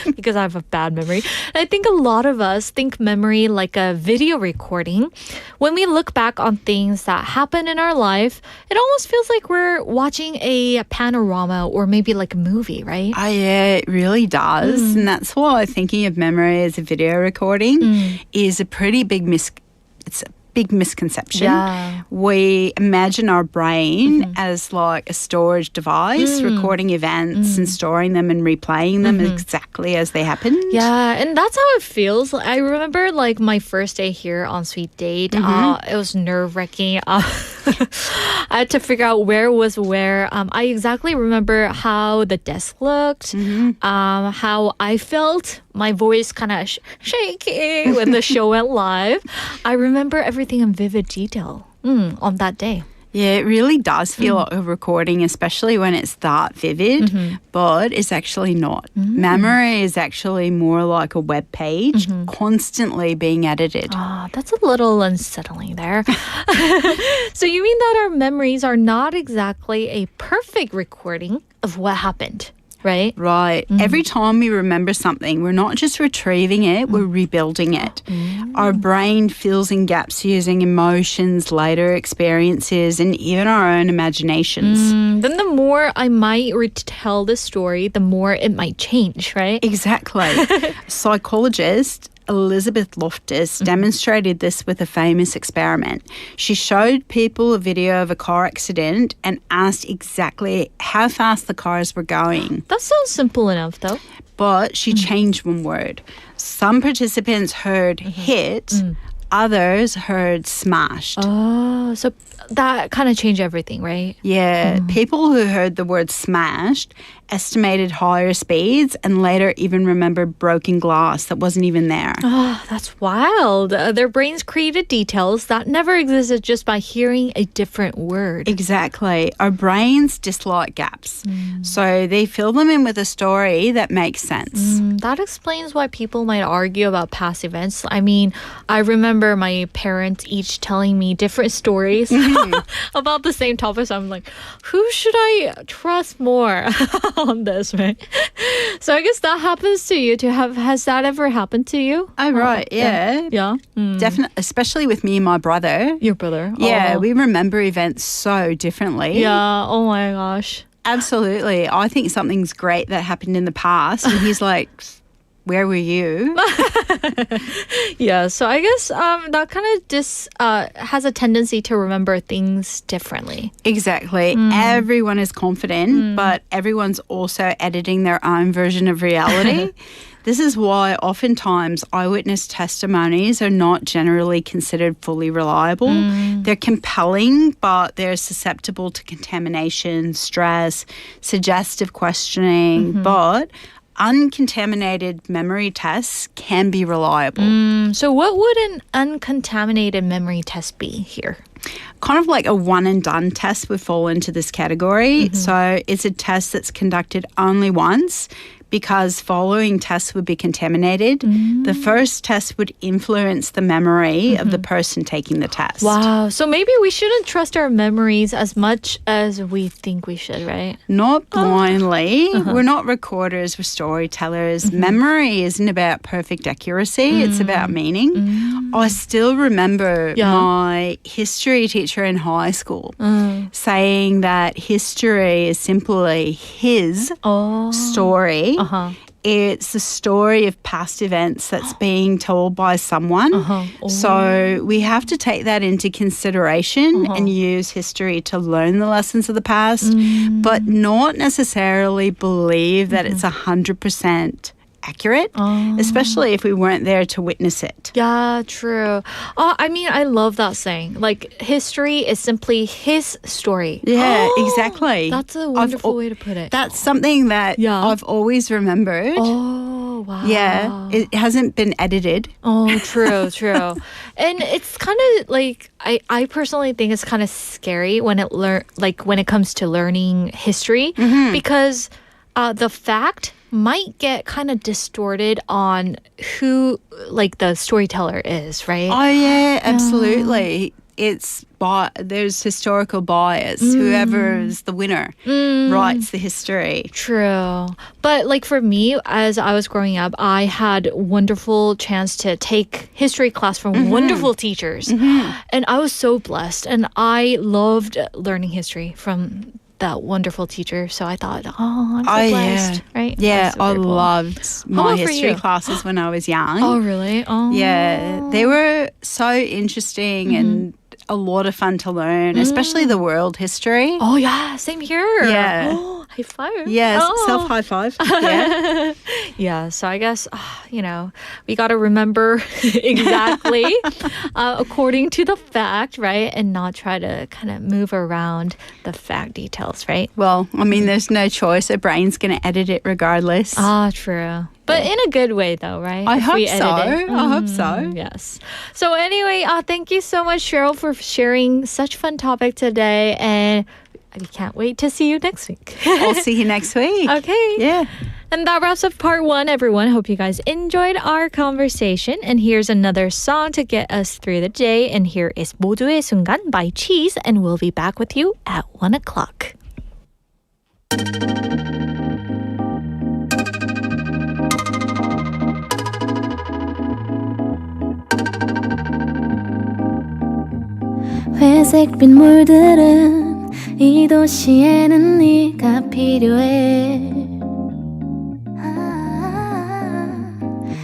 because I have a bad memory. And I think a lot of us think memory like a video recording. When we look back on things that happen in our life, it almost feels like we're watching a panorama or maybe like a movie, right? Oh, yeah, it really does. And that's why thinking of memory as a video recording is a pretty big misconception. Yeah. We imagine our brain as like a storage device, recording events and storing them and replaying them exactly as they happened. Yeah, and that's how it feels. I remember like my first day here on Sweet Date. It was nerve-wracking. I had to figure out where was where. I exactly remember how the desk looked, how I felt. My voice kind of shaky when the show went live. I remember everything in vivid detail on that day. Yeah, it really does feel like a recording, especially when it's that vivid, but it's actually not. Memory is actually more like a web page constantly being edited. That's a little unsettling there. So you mean that our memories are not exactly a perfect recording of what happened? Right? Right. Every time we remember something, we're not just retrieving it, we're rebuilding it. Our brain fills in gaps using emotions, later experiences, and even our own imaginations. Then the more I might retell the story, the more it might change, right? Exactly. Psychologist Elizabeth Loftus demonstrated this with a famous experiment. She showed people a video of a car accident and asked exactly how fast the cars were going. That sounds simple enough, though. But she changed one word. Some participants heard hit, others heard smashed. Oh, so that kind of changed everything, right? Yeah, people who heard the word smashed estimated higher speeds and later even remembered broken glass that wasn't even there. Oh, that's wild. Their brains created details that never existed just by hearing a different word. Exactly. Our brains dislike gaps. So they fill them in with a story that makes sense. That explains why people might argue about past events. I mean, I remember my parents each telling me different stories about the same topic. So I'm like, who should I trust more on this, right? So I guess that happens to you too. Has that ever happened to you? Oh, right. Yeah. Yeah. Definitely, especially with me and my brother. Your brother. Yeah, Oh. we remember events so differently. Yeah. Oh my gosh. Absolutely. I think something's great that happened in the past, and he's like, where were you? Yeah, so I guess that kind of just has a tendency to remember things differently. Exactly. Everyone is confident, but everyone's also editing their own version of reality. This is why oftentimes eyewitness testimonies are not generally considered fully reliable. They're compelling, but they're susceptible to contamination, stress, suggestive questioning, but uncontaminated memory tests can be reliable. So what would an uncontaminated memory test be here? Kind of like a one and done test would fall into this category. So it's a test that's conducted only once because following tests would be contaminated. The first test would influence the memory of the person taking the test. Wow. So maybe we shouldn't trust our memories as much as we think we should, right? Not blindly. We're not recorders, we're storytellers. Memory isn't about perfect accuracy, it's about meaning. I still remember my history teacher in high school saying that history is simply his story. It's the story of past events that's being told by someone. So we have to take that into consideration and use history to learn the lessons of the past, but not necessarily believe that it's 100% accurate, especially if we weren't there to witness it. Yeah, true. I mean, I love that saying. Like, history is simply his story. Yeah, exactly. That's a wonderful way to put it. That's something that I've always remembered. Oh, wow. Yeah, it hasn't been edited. Oh, true, true. And it's kind of like, I personally think it's kind of scary when it comes to learning history because the fact might get kind of distorted on who like the storyteller is, right? Oh yeah, absolutely. There's historical bias. Whoever's the winner writes the history. True. But like for me, as I was growing up, I had wonderful chance to take history class from wonderful teachers. And I was so blessed. And I loved learning history from that wonderful teacher. So I thought, I'm so blessed, right? Yeah, So I very cool. loved my about for history you? classes when I was young. Oh, really? Oh. Yeah, they were so interesting and a lot of fun to learn, especially the world history. Oh, yeah. Same here. Yeah. Oh, high five. Yes, Oh. self-high five. Yeah. Yeah, so I guess, we got to remember exactly according to the fact, right? And not try to kind of move around the fact details, right? Well, I mean, there's no choice. Our brain's going to edit it regardless. Ah, true. But in a good way, though, right? I If hope we so. edit it. I hope so. Yes. So anyway, thank you so much, Cheryl, for sharing such fun topic today. And we can't wait to see you next week. I'll see you next week. Okay. Yeah. And that wraps up part 1, everyone. Hope you guys enjoyed our conversation. And here's another song to get us through the day. And here is 모두의 순간 by Cheese. And we'll be back with you at 1 o'clock. 회색 빗물들은 이 도시에는 네가 필요해.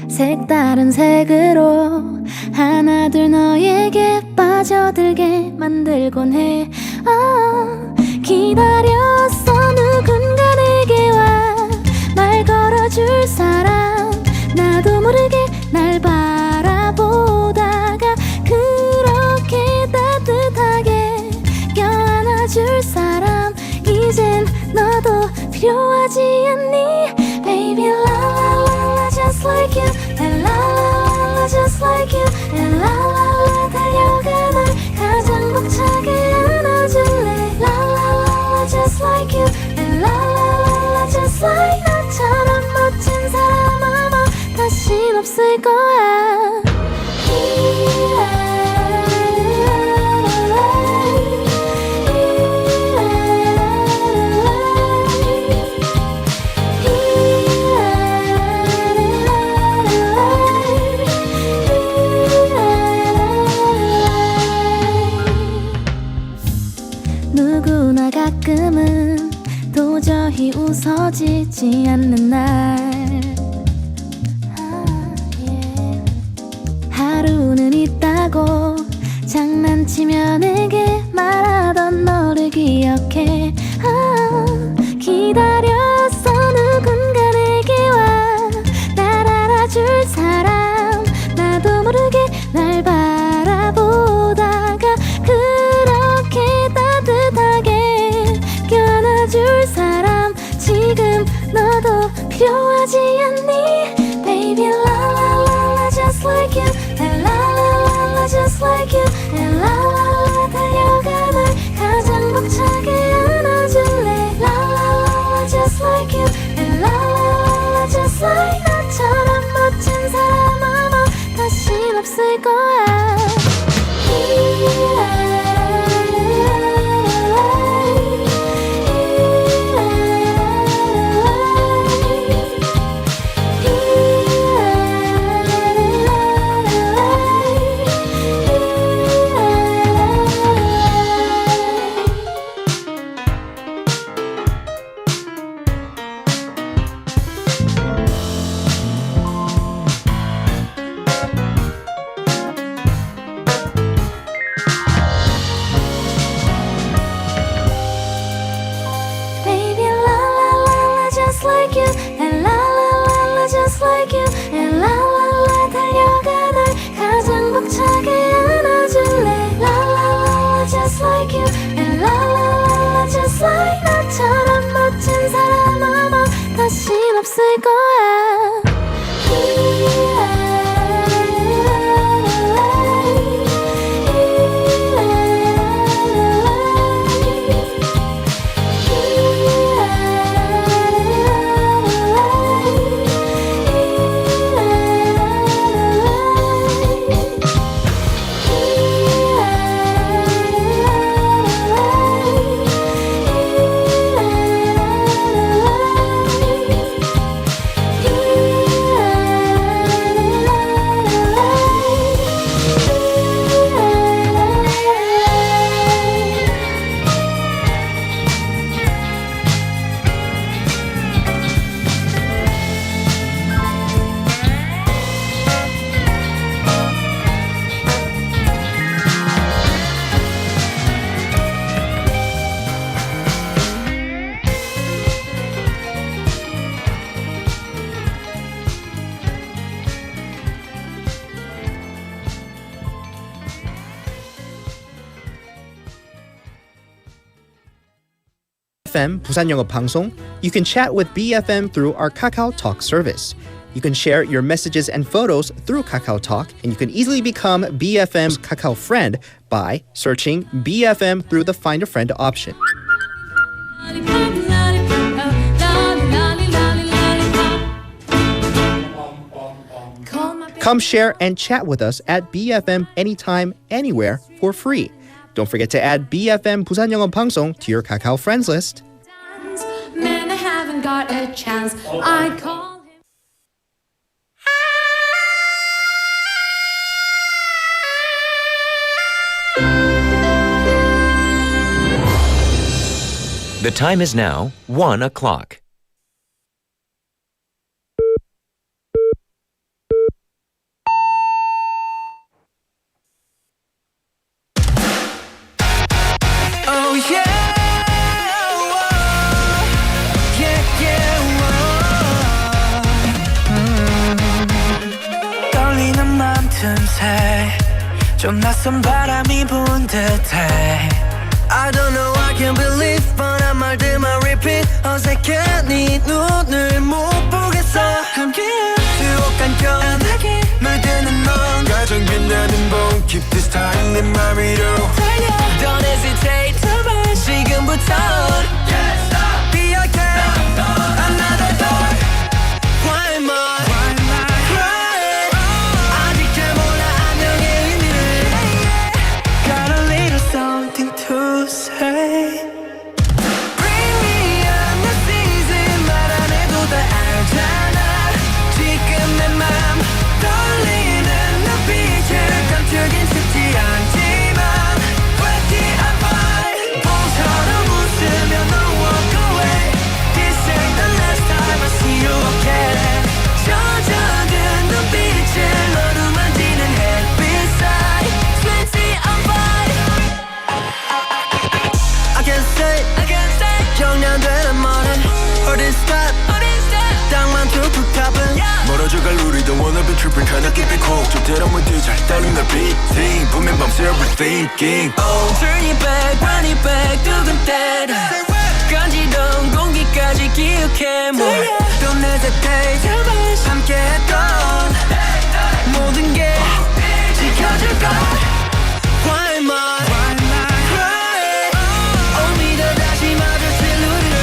색다른 색으로 하나둘 너에게 빠져들게 만들곤 해. 기다렸어 누군가 내게 와 말 걸어줄 사람. 나도 모르게 날 바라보다가 그렇게 따뜻하게 껴안아줄 사람. 이젠 너도 필요하지 않니? Baby la la la la just like you. And la la la la just like you. And la la la 달려가 날 가장 벅차게 안아줄래. La la la la just like you. And la la la la just like 나처럼 멋진 사람 아마 다신 없을 거야. 누구나 가끔은 도저히 웃어지지 않는 날 하고 장난치며 내게 말하던 너를 기억해 기다렸어 누군가 내게 와 날 알아줄 사람 나도 모르게 날 바라보다가 그렇게 따뜻하게 껴안아줄 사람 지금 너도 필요하지 않니 Baby la la la la just like you and la la la la just like you and la la la 달려가 날 가장 벅차게 안아줄래 La la la la just like you and la la la la just like 나처럼 멋진 사람 아마 다신 없을 거야 없을 거야 BFM 부산 영어 방송. You can chat with BFM through our Kakao Talk service. You can share your messages and photos through Kakao Talk, and you can easily become BFM's Kakao friend by searching BFM through the Find a Friend option. Come share and chat with us at BFM anytime, anywhere for free. Don't forget to add BFM 부산 영어 방송 to your Kakao friends list. Man, I haven't got a chance. I call him. The time is now 1 o'clock. 좀 낯선 바람이 분 듯해 I don't know I can't believe 뻔한 말들만 repeat 어색해 네 눈을 못 보겠어 함께한 수옥한 겨울나게 물드는 넌 가장 빛나는 봄 Keep this time 내 맘 위로 달려 Don't hesitate 지금부터 Can't stop Be okay Another door One more something to say Bring me on the season 말 안 해도 다 알잖아 지금 내 맘 떨리는 눈빛을 감추긴 쉽지 않지만 What the 걸 누리던 wanna be tripping tryna keep it cool 좀 들어물들 잘 떠는 걸 beating 보면 밤새 overthinking Oh turn it back run it back 두근대로 간지러운 공기까지 기억해 뭘 Don't hesitate 함께했던 모든 게 지켜줄 걸 Why am I crying Only 더 다시 마주칠 우리를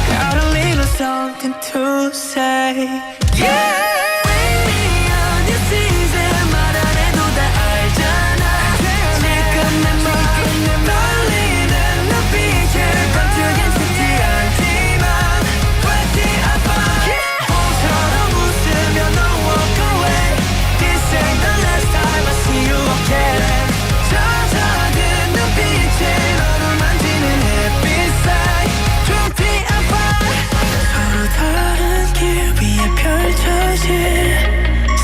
Got a little something to say Yeah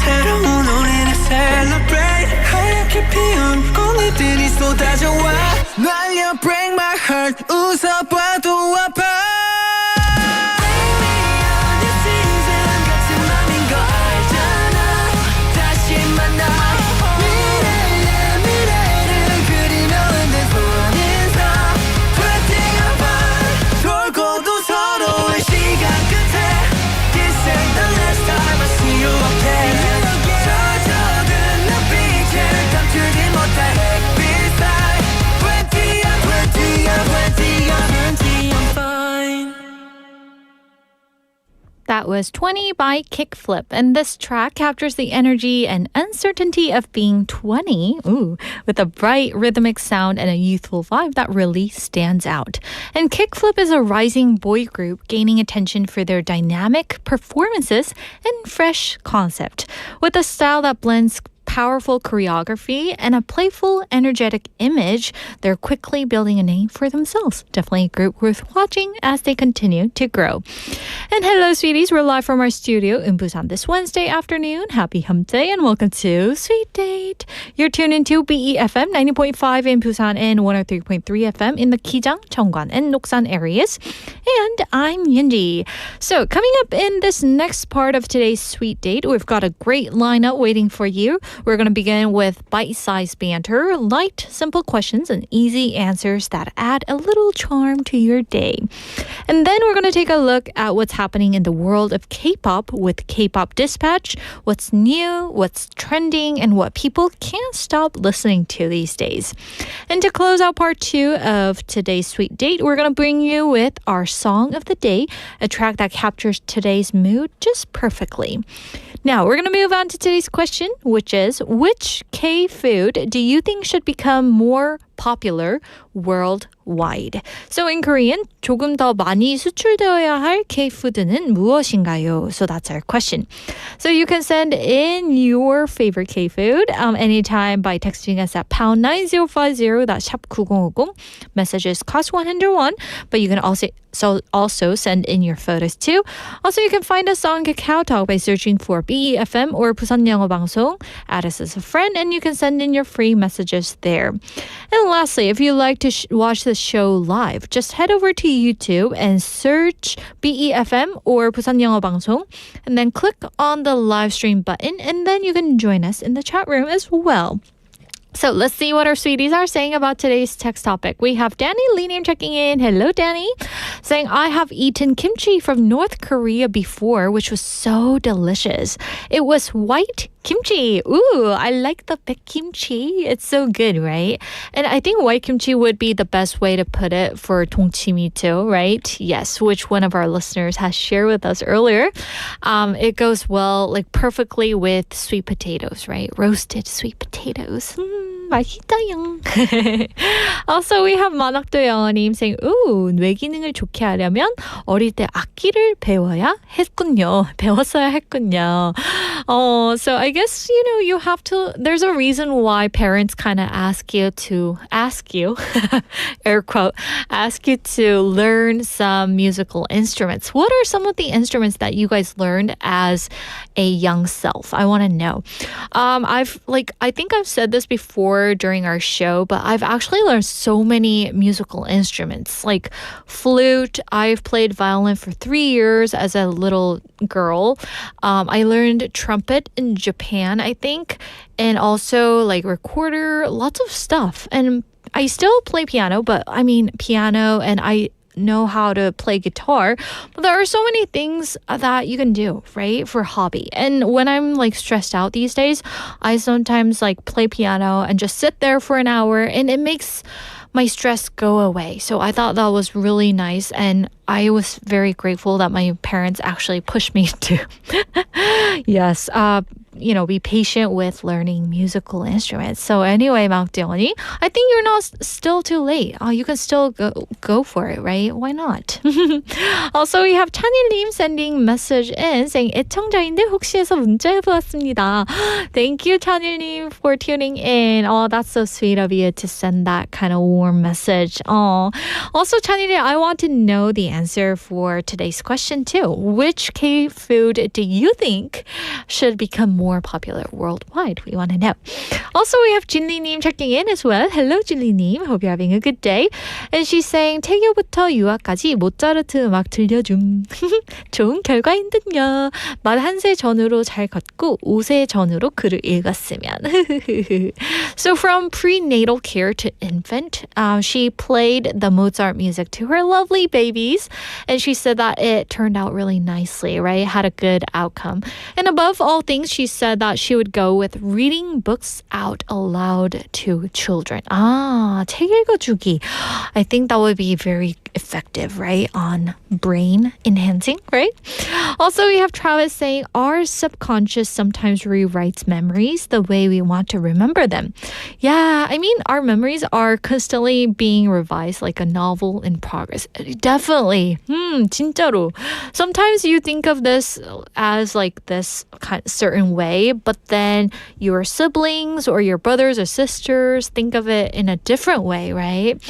새로운 우리를 celebrate 하얗게 피운 꽃잎들이 쏟아져와 날려 break my heart 웃어봐도 아파 That was 20 by Kickflip, and this track captures the energy and uncertainty of being 20, with a bright rhythmic sound and a youthful vibe that really stands out. And Kickflip is a rising boy group gaining attention for their dynamic performances and fresh concept, with a style that blends powerful choreography and a playful, energetic image. They're quickly building a name for themselves. Definitely a group worth watching as they continue to grow. And hello, sweeties. We're live from our studio in Busan this Wednesday afternoon. Happy Hump Day and welcome to Sweet Date. You're tuned into BEFM 90.5 in Busan and 103.3 FM in the Kijang, Cheongwan, and Noksan areas. And I'm Yunji. So coming up in this next part of today's Sweet Date, we've got a great lineup waiting for you. We're going to begin with bite-sized banter, light, simple questions, and easy answers that add a little charm to your day. And then we're going to take a look at what's happening in the world of K-pop with K-pop Dispatch, what's new, what's trending, and what people can't stop listening to these days. And to close out part 2 of today's Sweet Date, we're going to bring you with our Song of the Day, a track that captures today's mood just perfectly. Now, we're going to move on to today's question, which is, which K-food do you think should become more popular worldwide? So in Korean, 조금 더 많이 수출되어야 할 K-푸드는 무엇인가요? So that's our question. So you can send in your favorite K-food anytime by texting us at pound 9050, that's 샵 9050. Messages cost 101, but you can also send in your photos too. Also, you can find us on KakaoTalk by searching for BEFM or 부산 영어 방송. Add us as a friend and you can send in your free messages there. And lastly, if you'd like to watch the show live, just head over to YouTube and search BEFM or 부산 영어 방송 and then click on the live stream button and then you can join us in the chat room as well. So let's see what our sweeties are saying about today's text topic. We have Danny Lee name checking in. Hello, Danny. Saying, I have eaten kimchi from North Korea before, which was so delicious. It was white kimchi. Ooh, I like the big kimchi. It's so good, right? And I think white kimchi would be the best way to put it for 동치미 too, right? Yes, which one of our listeners has shared with us earlier. It goes well, like perfectly with sweet potatoes, right? Roasted sweet potatoes. 맛있어요. Also, we have 만학도 영어님 saying, ooh, 뇌기능을 좋게 하려면 어릴 때 악기를 배워야 했군요. 배웠어야 했군요. So I guess, you have to, there's a reason why parents kind of ask you, air quote, ask you to learn some musical instruments. What are some of the instruments that you guys learned as a young self? I want to know. I think I've said this before before during our show, but I've actually learned so many musical instruments like flute. I've played violin for 3 years as a little girl. I learned trumpet in Japan, I think, and also like recorder, lots of stuff. And I still play piano, but I mean piano, and I know how to play guitar. But there are so many things that you can do, right, for hobby. And when I'm like stressed out these days, I sometimes like play piano and just sit there for an hour, and it makes my stress go away. So I thought that was really nice, and I was very grateful that my parents actually pushed me to yes, be patient with learning musical instruments. So anyway, 막대원이, I think you're not still too late. You can still go for it, right? Why not? Also, we have 찬일님 sending message in saying 애청자인데 혹시 해서 문자해보았습니다. Thank you, 찬일님, for tuning in. Oh, that's so sweet of you to send that kind of warm message. Oh, also, 찬일님, I want to know the answer for today's question too. Which K-food do you think should become more popular worldwide? We want to know. Also, we have 진리님 checking in as well. Hello, 진리님. Hope you're having a good day. And she's saying 태교부터 유학까지 모차르트 음악 들려줌. 좋은 결과인 듯요. 41세 전후로 잘 걷고 5세 전후로 글을 읽었으면. So from prenatal care to infant, she played the Mozart music to her lovely babies. And she said that it turned out really nicely, right? Had a good outcome. And above all things, she said that she would go with reading books out aloud to children. 책 읽어주기. I think that would be very effective, right? On brain enhancing, right? Also, we have Travis saying, our subconscious sometimes rewrites memories the way we want to remember them. Yeah, I mean, our memories are constantly being revised like a novel in progress. Definitely. 진짜로. Sometimes you think of this as like this kind of certain way, but then your siblings or your brothers or sisters think of it in a different way, right?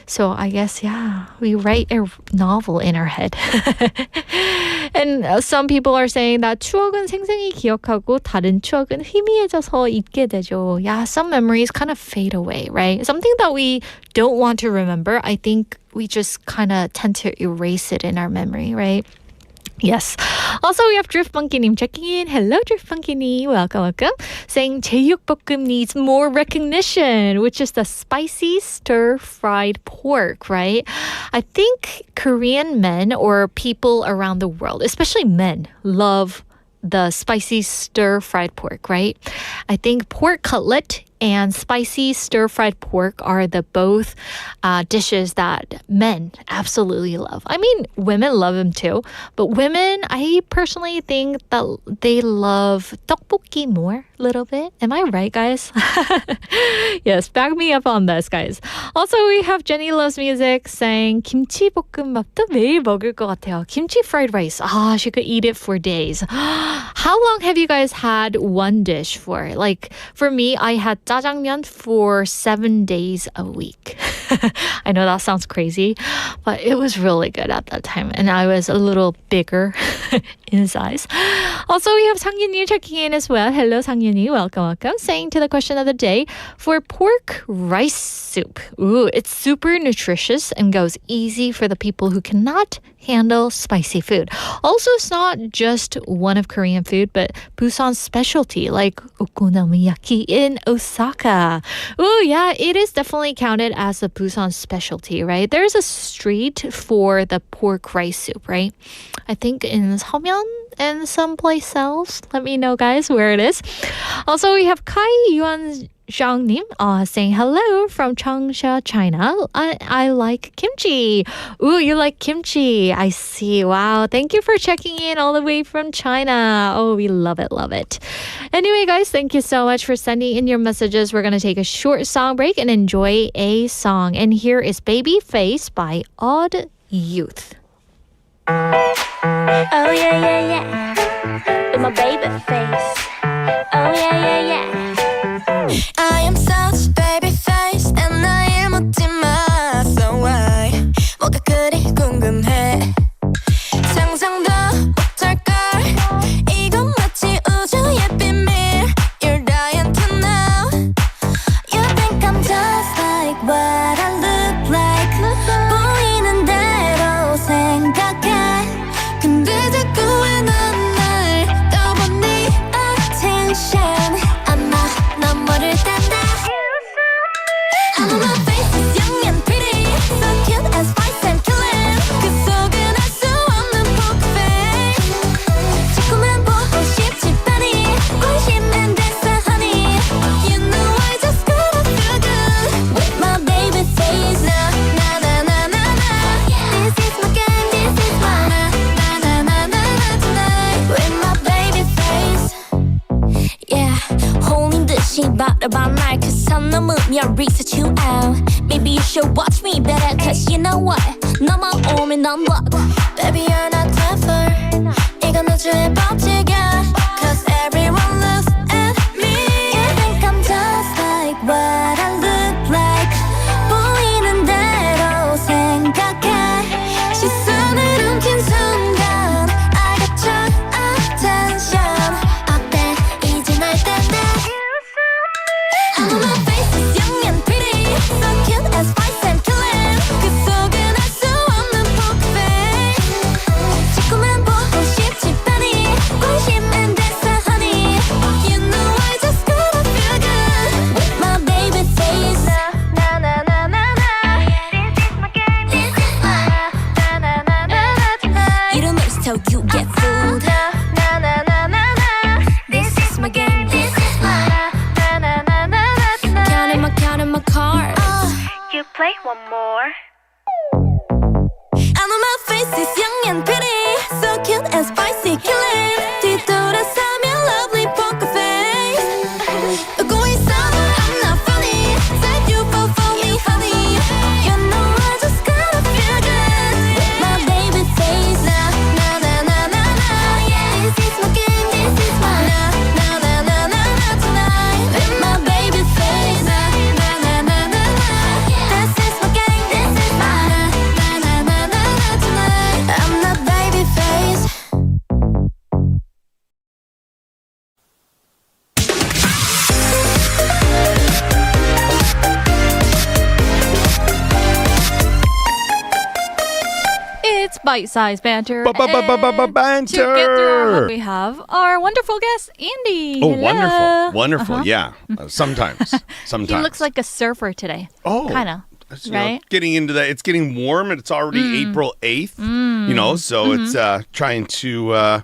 So I guess, yeah, we write a novel in our head. And some people are saying that 추억은 생생히 기억하고 다른 추억은 희미해져서 잊게 되죠. Yeah, some memories kind of fade away, right? Something that we don't want to remember, I think we just kind of tend to erase it in our memory, right? Yes. Also, we have Driftmonkey님 checking in. Hello, Driftmonkey님. Welcome. Saying 제육볶음 needs more recognition, which is the spicy stir-fried pork, right? I think Korean men or people around the world, especially men, love the spicy stir-fried pork, right? I think pork cutlet and spicy stir-fried pork are the both dishes that men absolutely love. I mean, women love them too, but women, I personally think that they love tteokbokki more a little bit. Am I right, guys? Yes, back me up on this, guys. Also, we have Jenny Loves Music saying 김치볶음밥도 매일 먹을 것 같아요. Kimchi fried rice. She could eat it for days. How long have you guys had one dish for? Like, for me, I had 짜장면 for 7 days a week. I know that sounds crazy, but it was really good at that time. And I was a little bigger in size. Also, we have 상윤이 checking in as well. Hello, 상윤이. Welcome. Saying to the question of the day, for pork rice soup. Ooh, it's super nutritious and goes easy for the people who cannot handle spicy food. Also, it's not just one of Korean food, but Busan's specialty, like okonomiyaki in Osaka. Oh, yeah, it is definitely counted as a Busan specialty, right? There's a street for the pork rice soup, right? I think in Seomyeon and someplace else. Let me know, guys, where it is. Also, we have Kai Yuan Zhangnim saying hello from Changsha, China. I like kimchi. Ooh, you like kimchi. I see. Wow. Thank you for checking in all the way from China. Oh, we love it, love it. Anyway, guys, thank you so much for sending in your messages. We're going to take a short song break and enjoy a song. And here is Baby Face by Odd Youth. Oh yeah, yeah, yeah. With my baby face. Oh yeah, yeah, yeah. I am such baby face and 나의 묻지마. So why? 뭐가 그리 궁금해? 상상도 못할걸. 이건 마치 우주의 비밀. You're dying to know. You think me, I'll research you out. Maybe you should watch me better, cause you know what? 넘어오면 넌 what? Baby, you're not tougher. 이건 우주의 법칙이야. Cause everyone looks at me. You think I'm just like what I look like. 보이는 대로 생각해. 시선을 훔친 순간 I got your attention. 어때? 이제 날 텐데. I know my face is young and pretty, so cute and spicy and killing. 그 속은 알 수 없는 poker face. 자꾸만 보고 싶지 뻔히 관심은 됐어 honey. You know I just gotta feel good with my baby face. Na na na na na. This is my game. This is my na na na na na tonight. 이름을 so you get fooled. Na na na na na. This is my game. This is my na na na na na tonight. Counting my cards. You play one more. I know my face is young and pretty, so cute and spicy, killing. 뒤돌아서면 lovely poker face. 웃고 있어, I'm not funny. Said you fall for me, honey. You know I just gotta feel good with my baby face. Na na na na na na. This is my game, this is my na na na na na na tonight with my baby face. Na na na na na na. This is my game, this is my na na na na na tonight. I'm not baby face. It's bite-sized banter. Banter. To get through our, we have our wonderful guest, Andy. Oh, Hello. wonderful. Yeah. Sometimes. He looks like a surfer today. Oh. Kind of. You know, Right? getting into that. It's getting warm and it's already April 8th. You know, so it's trying to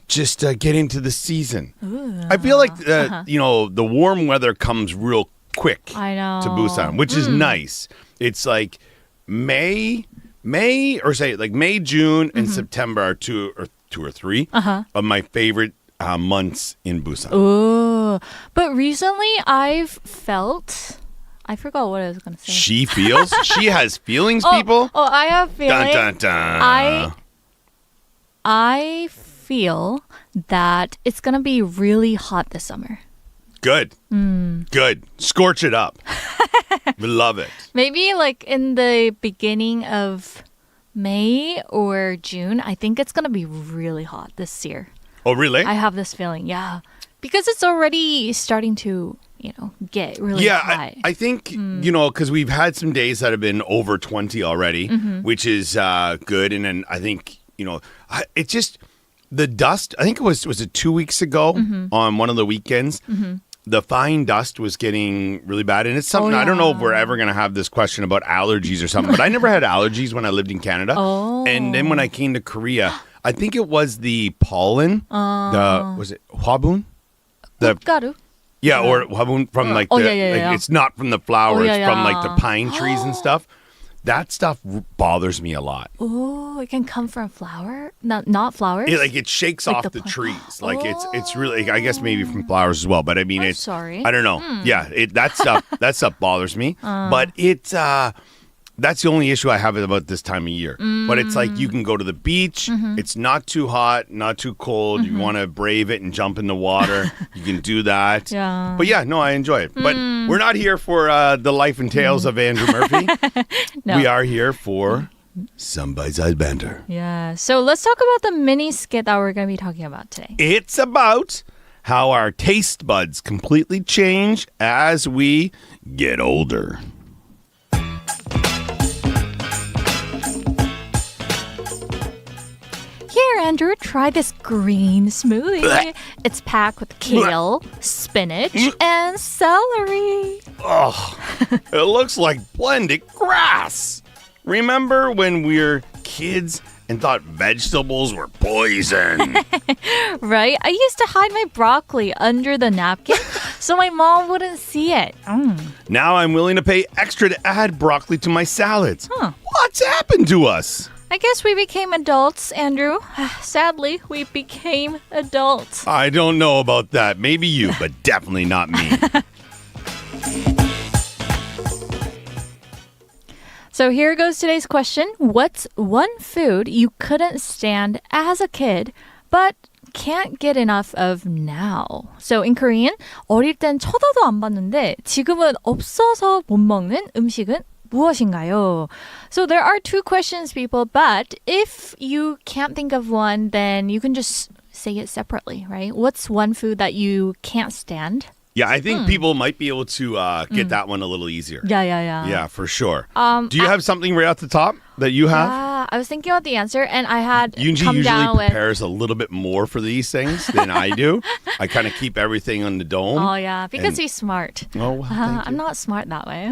just get into the season. I feel like, you know, the warm weather comes real quick I know. to Busan, which is nice. It's like May, June, and September are two or three of my favorite months in Busan. Ooh. But recently I've felt... I forgot what I was going to say. She feels. She has feelings, people. Oh, I have feelings. Dun, dun, dun. I feel that it's going to be really hot this summer. Good. Good. Scorch it up. We love it. Maybe like in the beginning of May or June, I think it's going to be really hot this year. Oh, really? I have this feeling, yeah. Because it's already starting to, you know, get really hot. I think, you know, because we've had some days that have been over 20 already, which is good. And then I think, you know, it just, the dust, I think was it 2 weeks ago on one of the weekends? The fine dust was getting really bad. And it's something, I don't know if we're ever going to have this question about allergies or something, but I never had allergies when I lived in Canada. And then when I came to Korea, I think it was the pollen, was it hwabun? 꽃가루? Yeah, or hwabun from like yeah. it's not from the flower, it's from like the yeah. pine trees and stuff. That stuff bothers me a lot. Oh, it can come from flower? Not flowers? It shakes Like off the the plant. trees. Like it's really, I guess maybe from flowers as well. But I mean, I'm it's sorry. I don't know. Yeah, that stuff bothers me. But it's that's the only issue I have about this time of year. But it's like you can go to the beach. It's not too hot, not too cold. You want to brave it and jump in the water. You can do that. Yeah. But yeah, no, I enjoy it. But we're not here for the life and tales of Andrew Murphy. No. We are here for some bite-sized banter. Yeah. So let's talk about the mini skit that we're going to be talking about today. It's about how our taste buds completely change as we get older. Here, Andrew, try this green smoothie. It's packed with kale, spinach, and celery. Oh, it looks like blended grass. Remember when we were kids and thought vegetables were poison? Right? I used to hide my broccoli under the napkin so my mom wouldn't see it. Now I'm willing to pay extra to add broccoli to my salads. Huh. What's happened to us? I guess we became adults, Andrew. Sadly, we became adults. I don't know about that. Maybe you, but definitely not me. So here goes today's question. What's one food you couldn't stand as a kid, but can't get enough of now? So in Korean, 어릴 땐 쳐다도 안 봤는데 지금은 없어서 못 먹는 음식은 무엇인가요? So there are two questions, people, but if you can't think of one, then you can just say it separately, right? What's one food that you can't stand? Yeah, I think people might be able to get that one a little easier. Yeah. Yeah, for sure. Do you have something right off the top that you have? Yeah, I was thinking about the answer, and I had Yoonji come usually down with... prepares a little bit more for these things than I do. I kind of keep everything on the dome. Oh, yeah, because he's smart. Oh, well, thank you. I'm not smart that way.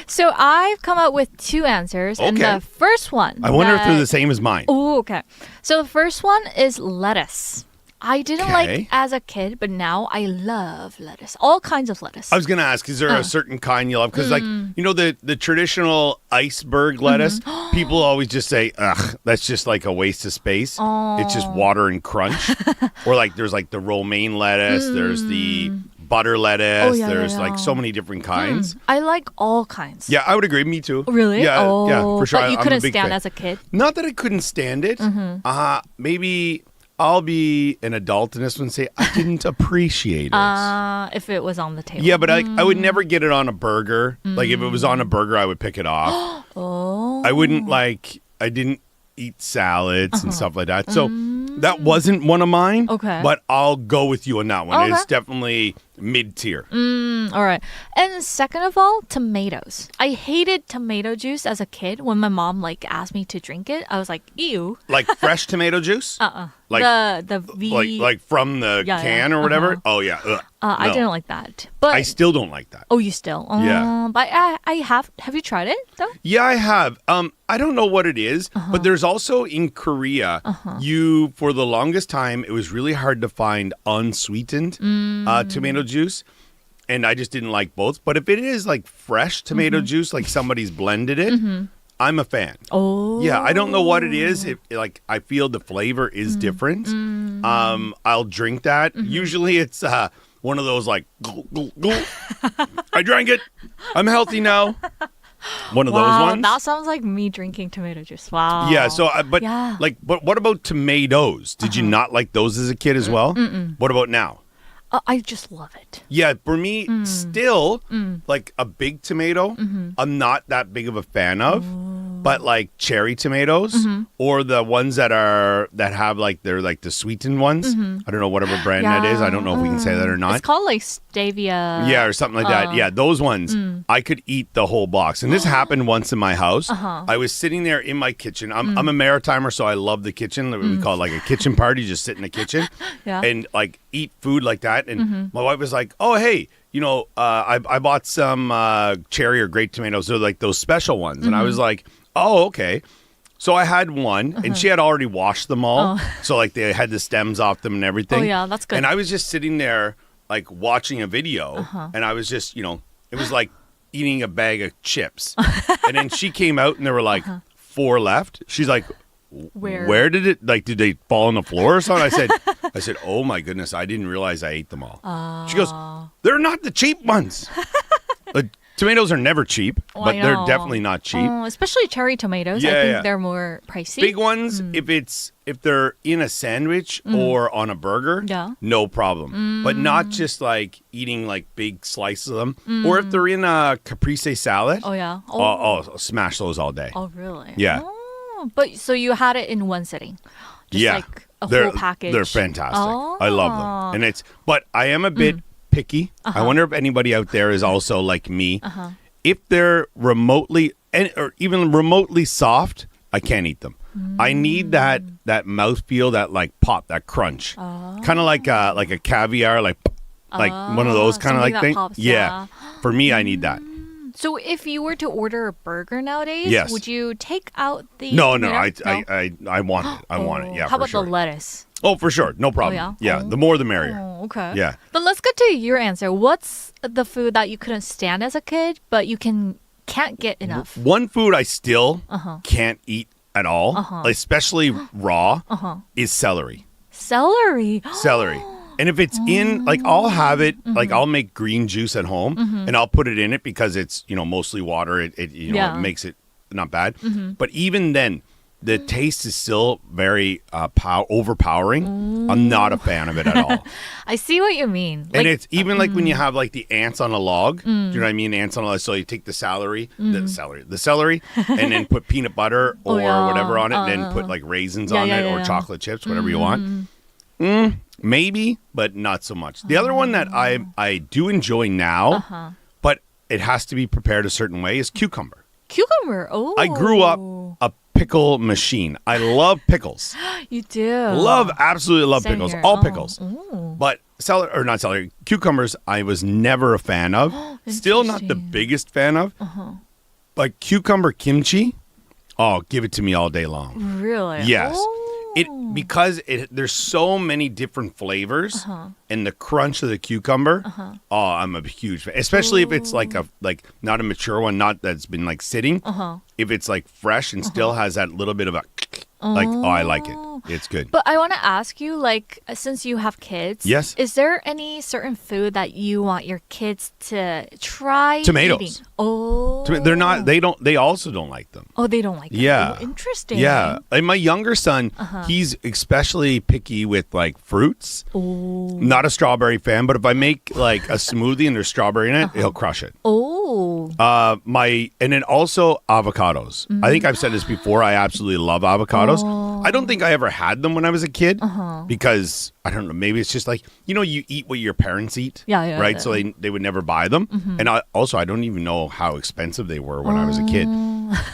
So I've come up with two answers, and the first one... I wonder if they're the same as mine. Oh, okay. So the first one is lettuce. I didn't like it as a kid, but now I love lettuce. All kinds of lettuce. I was going to ask, is there a certain kind you love? Because, like, you know, the traditional iceberg lettuce, people always just say, ugh, that's just like a waste of space. It's just water and crunch. Or, like, there's, like, the romaine lettuce. There's the butter lettuce. There's, like, so many different kinds. I like all kinds. Yeah, I would agree. Me too. Really? Yeah, for sure. But you I'm couldn't a big stand fan. as a kid? Not that I couldn't stand it. Maybe I'll be an adult in this one and say I didn't appreciate it. If it was on the table. Yeah, but I would never get it on a burger. Like if it was on a burger, I would pick it off. I wouldn't I didn't eat salads and stuff like that. So that wasn't one of mine. Okay. But I'll go with you on that one. Okay. It's definitely mid-tier. All right. And second of all, tomatoes. I hated tomato juice as a kid. When my mom asked me to drink it, I was like, ew. Like fresh tomato juice? Like the like from the can or whatever? Oh yeah. Ugh. I No. didn't like that. But I still don't like that. Oh, you still? Yeah. But I have you tried it though? Yeah, I have. I don't know what it is, but there's also in Korea, for the longest time, it was really hard to find unsweetened tomato juice. And I just didn't like both. But if it is like fresh tomato juice, like somebody's blended it, I'm a fan. Oh. Yeah, I don't know what it is. I feel the flavor is different. I'll drink that. Usually it's one of those like, I drank it. I'm healthy now. One of those ones. That sounds like me drinking tomato juice. Wow. Yeah. So, but Yeah. but what about tomatoes? Did you not like those as a kid as well? What about now? I just love it. Yeah, for me, still, like a big tomato, I'm not that big of a fan of. But like cherry tomatoes or the ones that have they're like the sweetened ones. I don't know whatever brand that is. I don't know if we can say that or not. It's called like stevia. Yeah, or something like that. Yeah, those ones, I could eat the whole box. And this happened once in my house. I was sitting there in my kitchen. I'm a maritimer, so I love the kitchen. We call it like a kitchen party, just sit in the kitchen and like eat food like that. And my wife was like, oh, hey, you know, I bought some cherry or grape tomatoes. They're like those special ones. And I was like, oh, okay. So I had one, and she had already washed them all. So, like, they had the stems off them and everything. Oh, yeah, that's good. And I was just sitting there, like, watching a video, and I was just, you know, it was like eating a bag of chips. And then she came out, and there were, like, 4 left. She's like, where did it, like, did they fall on the floor or something? I said, oh, my goodness, I didn't realize I ate them all. She goes, they're not the cheap ones. Tomatoes are never cheap, but they're definitely not cheap. Especially cherry tomatoes. I think they're more pricey. Big ones, if they're in a sandwich or on a burger, no problem. But not just like eating like big slices of them. Or if they're in a caprese salad. Oh, yeah. I'll smash those all day. Oh, really? Yeah. Oh, but so you had it in one sitting? Just like a whole package? They're fantastic. I love them. But I am a bit picky. I wonder if anybody out there is also like me. If they're remotely or even remotely soft, I can't eat them. I need that mouthfeel, that like pop, that crunch, kind of like a caviar, like one of those kind of like things. Yeah, for me, I need that. So if you were to order a burger nowadays, would you take out the No, tomato? I want it. I want it. Yeah, How for about sure. the lettuce? Oh, for sure. No problem. yeah? The more the merrier. Oh, okay. Yeah. But let's get to your answer. What's the food that you couldn't stand as a kid, but you can't get enough? One food I still can't eat at all, especially raw, is celery. Celery. Celery. And if it's in, like, I'll have it, like, I'll make green juice at home and I'll put it in it because it's, mostly water. It it makes it not bad. But even then, the taste is still very overpowering. I'm not a fan of it at all. I see what you mean. And it's even like when you have like the ants on a log. Do you know what I mean? Ants on a log. So you take the celery, and then put peanut butter or whatever on it, and then put like raisins on it or chocolate chips, whatever you want. Maybe, but not so much. The other one that I do enjoy now, but it has to be prepared a certain way, is cucumber. Cucumber. Oh. I grew up a pickle machine. I love pickles. You do. Absolutely love Same pickles. here. All pickles. But cucumbers I was never a fan of. Still not the biggest fan of. But cucumber kimchi, give it to me all day long. Really? Yes. Because there's so many different flavors and the crunch of the cucumber. I'm a huge fan, especially if it's like not a mature one, not that's been like sitting. If it's like fresh and still has that little bit of a I like it. It's good. But I want to ask you, like, since you have kids, yes, is there any certain food that you want your kids to try? Tomatoes. Eating? Oh, they're not. They don't. They also don't like them. Oh, they don't like them. Yeah. Oh, interesting. Yeah. Like my younger son, he's especially picky with like fruits. Oh. Not a strawberry fan, but if I make like a smoothie and there's strawberry in it, he'll crush it. Oh. And then also avocados. I think I've said this before. I absolutely love avocados. I don't think I ever had them when I was a kid because I don't know. Maybe it's just like you eat what your parents eat, right? So they would never buy them. And I don't even know how expensive they were when I was a kid.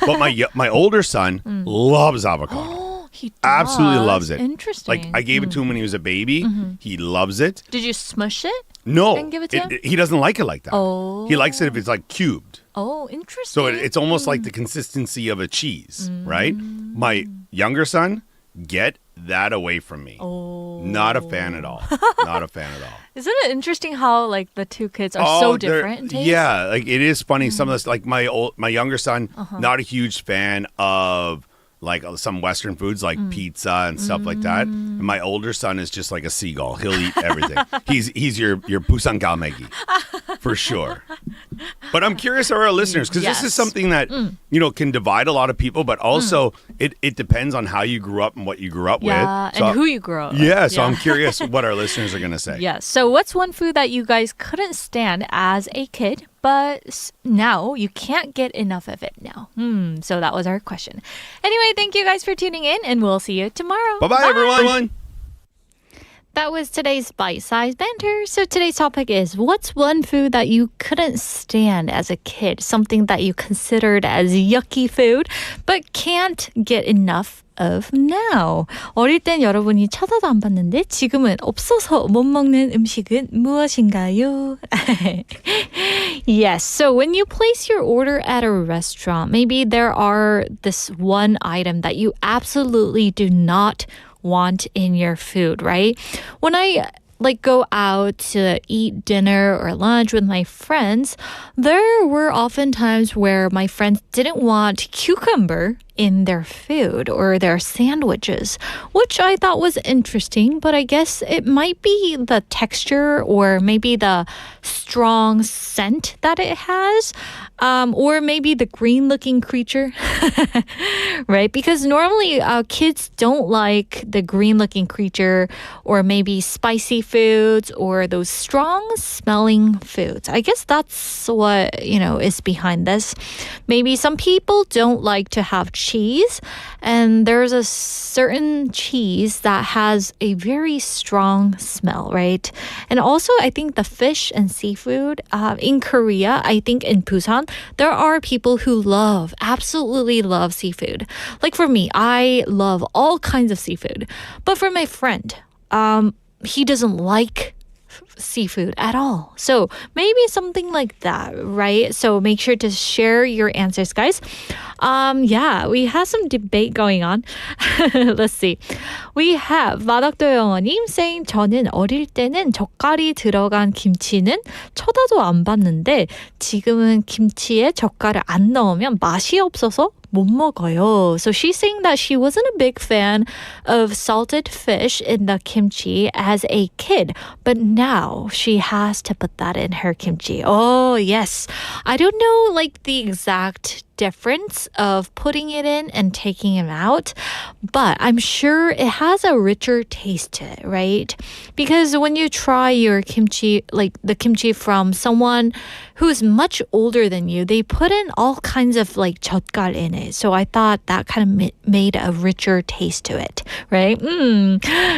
But my older son loves avocado. He does. Absolutely loves it. Interesting. Like I gave it to him when he was a baby. He loves it. Did you smush it? No, and give it to him? He doesn't like it like that. Oh. He likes it if it's like cubed. Oh, interesting. So it's almost like the consistency of a cheese, right? My younger son, get that away from me. Oh. Not a fan at all. Not a fan at all. Isn't it interesting how like the two kids are so different in taste? Yeah, like it is funny. Some of this, like my younger son, not a huge fan of like some Western foods like pizza and stuff like that. And my older son is just like a seagull. He'll eat everything. He's your Busan galmegi for sure. But I'm curious of our listeners because this is something that can divide a lot of people, but also it depends on how you grew up and what you grew up with. So, and who you grew up with. Yeah, so I'm curious what our listeners are going to say. Yeah. So what's one food that you guys couldn't stand as a kid, but now you can't get enough of it now? So that was our question. Anyway, thank you guys for tuning in, and we'll see you tomorrow. Bye-bye, everyone. That was today's bite-sized banter. So today's topic is, what's one food that you couldn't stand as a kid? Something that you considered as yucky food, but can't get enough of now. 어릴 땐 여러분이 쳐다도 안 봤는데 지금은 없어서 못 먹는 음식은 무엇인가요? Yes, so when you place your order at a restaurant, maybe there are this one item that you absolutely do not want in your food, right? When I go out to eat dinner or lunch with my friends, there were often times where my friends didn't want cucumber in their food or their sandwiches, which I thought was interesting, but I guess it might be the texture or maybe the strong scent that it has, or maybe the green-looking creature, right? Because normally kids don't like the green-looking creature or maybe spicy foods or those strong-smelling foods. I guess that's what, is behind this. Maybe some people don't like to have cheese, and there's a certain cheese that has a very strong smell, right? And also, I think the fish and seafood in Korea, I think in Busan, there are people who absolutely love seafood. Like for me, I love all kinds of seafood. But for my friend, he doesn't like seafood at all. So maybe something like that, right? So make sure to share your answers, guys. Yeah, we have some debate going on. Let's see. We have 마덕도 영어님 saying 저는 어릴 때는 젓갈이 들어간 김치는 쳐다도 안 봤는데 지금은 김치에 젓갈을 안 넣으면 맛이 없어서 못 먹어요. So she's saying that she wasn't a big fan of salted fish in the kimchi as a kid, but now she has to put that in her kimchi. Oh, yes. I don't know like the exact difference of putting it in and taking it out, but I'm sure it has a richer taste to it, right? Because when you try your kimchi, like the kimchi from someone who's much older than you, they put in all kinds of like 젓갈 in it. So I thought that kind of made a richer taste to it, right?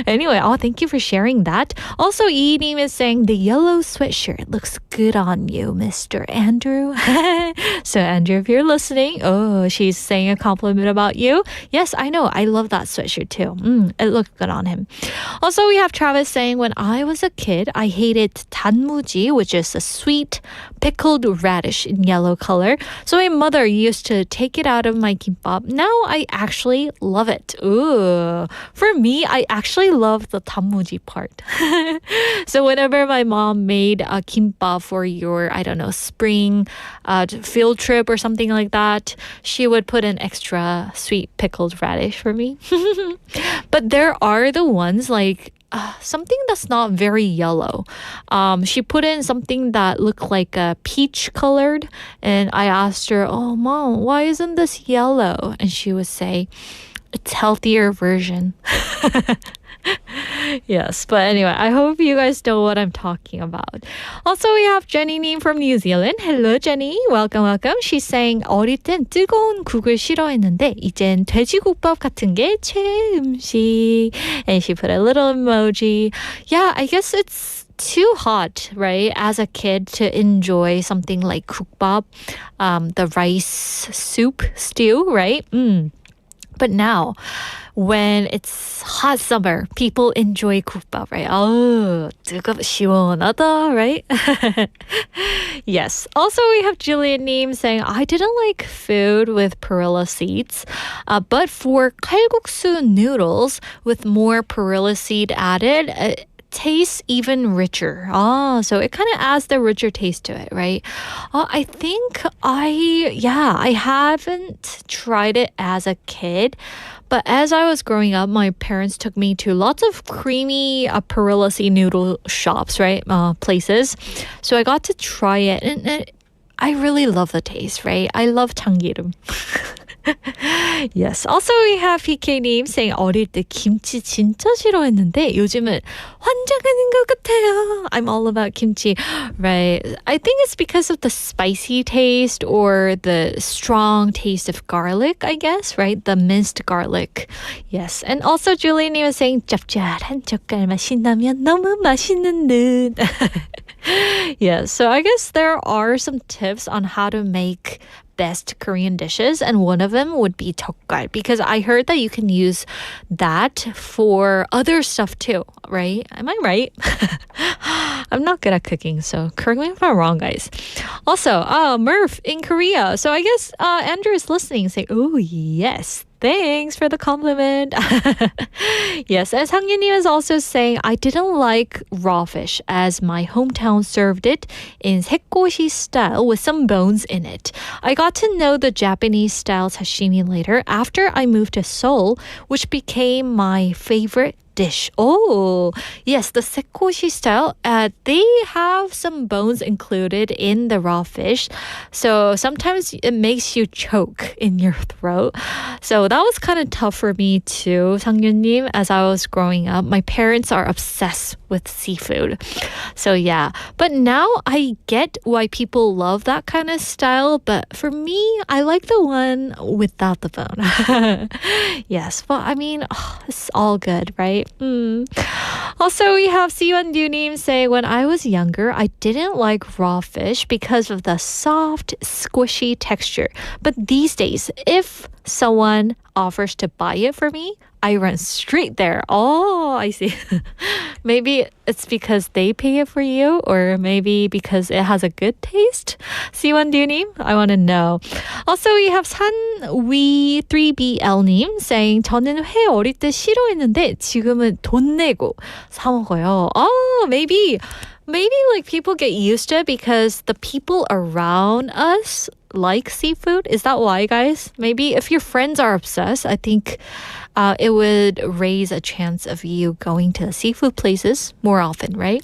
Anyway, thank you for sharing that. Also, Iinim is saying the yellow sweatshirt looks good on you, Mr. Andrew. So Andrew, if you're listening, she's saying a compliment about you. Yes, I know. I love that sweatshirt too. It looked good on him. Also, we have Travis saying, when I was a kid, I hated 단무지, which is a sweet pickled radish in yellow color. So my mother used to take it out of my kimbap. Now I actually love it. Ooh. For me, I actually love the 단무지 part. So whenever my mom made a kimbap for your, I don't know, spring field trip or something like that, she would put an extra sweet pickled radish for me. But there are the ones like something that's not very yellow. She put in something that looked like a peach colored, and I asked her, "Oh, Mom, why isn't this yellow?" And she would say, "It's healthier version." Yes, but anyway, I hope you guys know what I'm talking about. Also, we have Jenny Nim from New Zealand. Hello, Jenny. Welcome, welcome. She's saying 어릴 땐 뜨거운 국을 싫어했는데 이젠 돼지국밥 같은 게 최음식. And she put a little emoji. Yeah, I guess it's too hot, right? As a kid to enjoy something like 국밥, the rice soup stew, right? But now, when it's hot summer, people enjoy 국밥, right? Oh, 뜨겁 시원하다, right? Yes. Also, we have Julian Neem saying, I didn't like food with perilla seeds, but for kalguksu noodles with more perilla seed added, it tastes even richer. So it kind of adds the richer taste to it, right? I think I haven't tried it as a kid, but as I was growing up, my parents took me to lots of creamy perilla seed noodle shops, right? Places. So I got to try it, and I really love the taste, right? I love 참기름. Yes. Also, we have PK님 saying 어릴 때 김치 진짜 싫어했는데 요즘은 환장하는 것 같아요. I'm all about kimchi, right? I think it's because of the spicy taste or the strong taste of garlic, I guess, right? The minced garlic. Yes. And also, Julian was saying 짭짤한 젓갈 맛이 나면 너무 맛있는 듯. Yes. So I guess there are some tips on how to make best Korean dishes, and one of them would be 젓갈, because I heard that you can use that for other stuff too, right? Am I right? I'm not good at cooking, so correct me if I'm wrong, guys. Also, Murph in Korea. So I guess Andrew is listening, saying, "Oh yes, thanks for the compliment." Yes, and Sang-Yunim is also saying, I didn't like raw fish as my hometown served it in sekkoshi style with some bones in it. I got to know the Japanese style sashimi later after I moved to Seoul, which became my favorite dish. Oh, yes, the sekkoshi style. They have some bones included in the raw fish, so sometimes it makes you choke in your throat. So that was kind of tough for me too, Sang-Yunim, as I was growing up. My parents are obsessed with seafood. So yeah, but now I get why people love that kind of style, but for me, I like the one without the bone. Yes, but I mean, it's all good, right? Also, we have Siwon Dunim say, when I was younger, I didn't like raw fish because of the soft, squishy texture. But these days, if someone offers to buy it for me, I run straight there. Oh, I see. Maybe it's because they pay it for you, or maybe because it has a good taste. C1du님, I want to know. Also, we have 산위3BL님 saying, 저는 회 어릴 때 싫어했는데 지금은 돈 내고 사 먹어요. Oh, maybe like people get used to it because the people around us like seafood. Is that why, guys? Maybe if your friends are obsessed, I think it would raise a chance of you going to seafood places more often, right?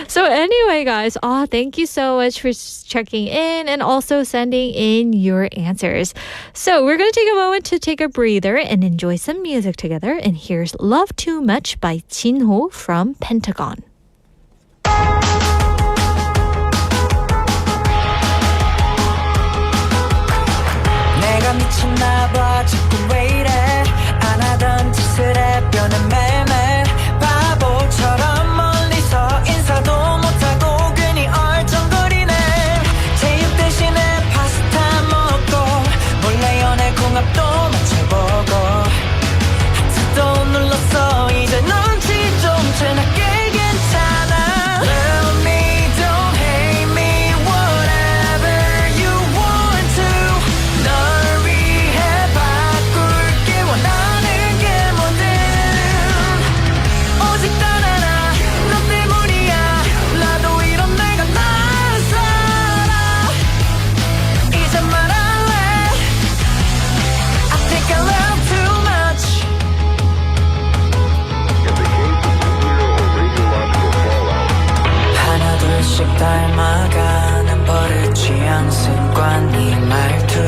So anyway, guys, thank you so much for checking in and also sending in your answers. So we're going to take a moment to take a breather and enjoy some music together. And here's Love Too Much by Jinho from Pentagon. 내가 미쳤나봐 자꾸 왜 이래 안 하던 짓을 해 변해 매일매일 바보처럼 멀리서 인사도 못하고 괜히 얼쩡거리네 제육 대신에 파스타 먹고 몰래 연애 궁합도 맞춰보고 하트도 눌렀어 이제 눈치 좀 채나게 괜찮아 Love me, don't hate me, whatever you want to 널 위해 바꿀게 원하는 게 뭐든 오직 단 하나 너 때문이야 나도 이런 내가 낯설어 이제 말할래 I think I love too much 하나둘씩 닮아가는 버릇 취향 습관 이 말투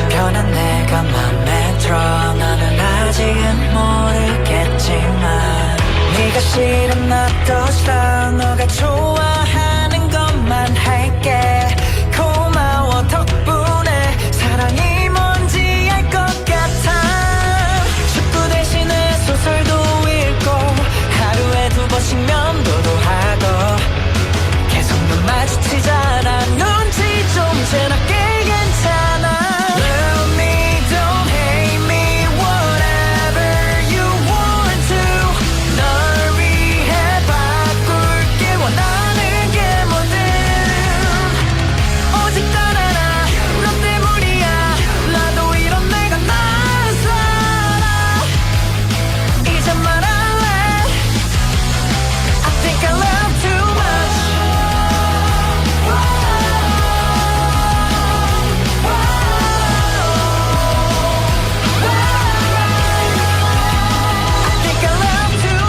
변한 내가 맘에 들어 나는 아직은 모르겠지만 네가 싫은 나도 싫어 너가 좋아하는 것만 할게 고마워 덕분에 사랑이 뭔지 알 것 같아 축구 대신에 소설도 읽고 하루에 2번씩 면도도 하고 계속 눈 마주치잖아 눈치 좀 채나게 괜찮아 Love me, don't hate me, whatever you want to 널 위해 바꿀게 원하는 게 뭐든 오직 단 하나 너 때문이야 나도 이런 내가 낯설어 이제 말할래 I think I love too much I think I love too much I think I love too much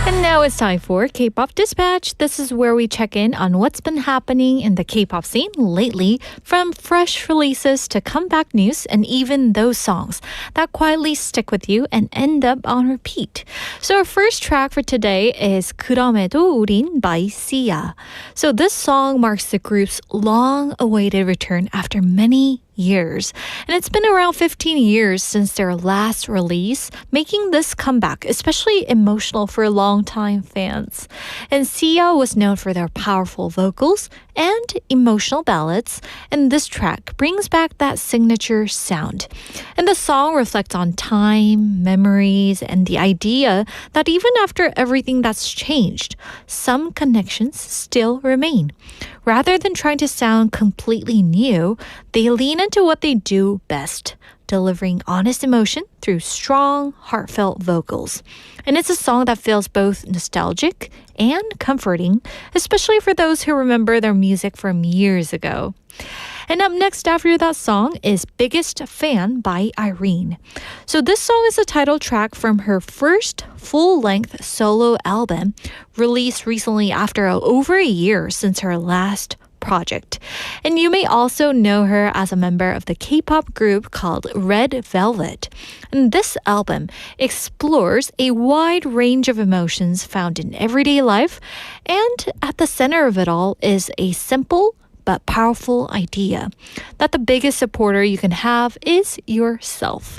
And now it's time for K-pop Dispatch. This is where we check in on what's been happening in the K-pop scene lately, from fresh releases to comeback news and even those songs that quietly stick with you and end up on repeat. So our first track for today is 그럼에도 우린 by SeeYa. So this song marks the group's long-awaited return after many years. And it's been around 15 years since their last release, making this comeback especially emotional for longtime fans. And SeeYa was known for their powerful vocals and emotional ballads, and this track brings back that signature sound. And the song reflects on time, memories, and the idea that even after everything that's changed, some connections still remain. Rather than trying to sound completely new, they lean into what they do best, delivering honest emotion through strong, heartfelt vocals. And it's a song that feels both nostalgic and comforting, especially for those who remember their music from years ago. And up next after that song is Biggest Fan by IRENE. So this song is the title track from her first full-length solo album, released recently after over a year since her last project. And you may also know her as a member of the K-pop group called Red Velvet. And this album explores a wide range of emotions found in everyday life, and at the center of it all is a simple but powerful idea that the biggest supporter you can have is yourself.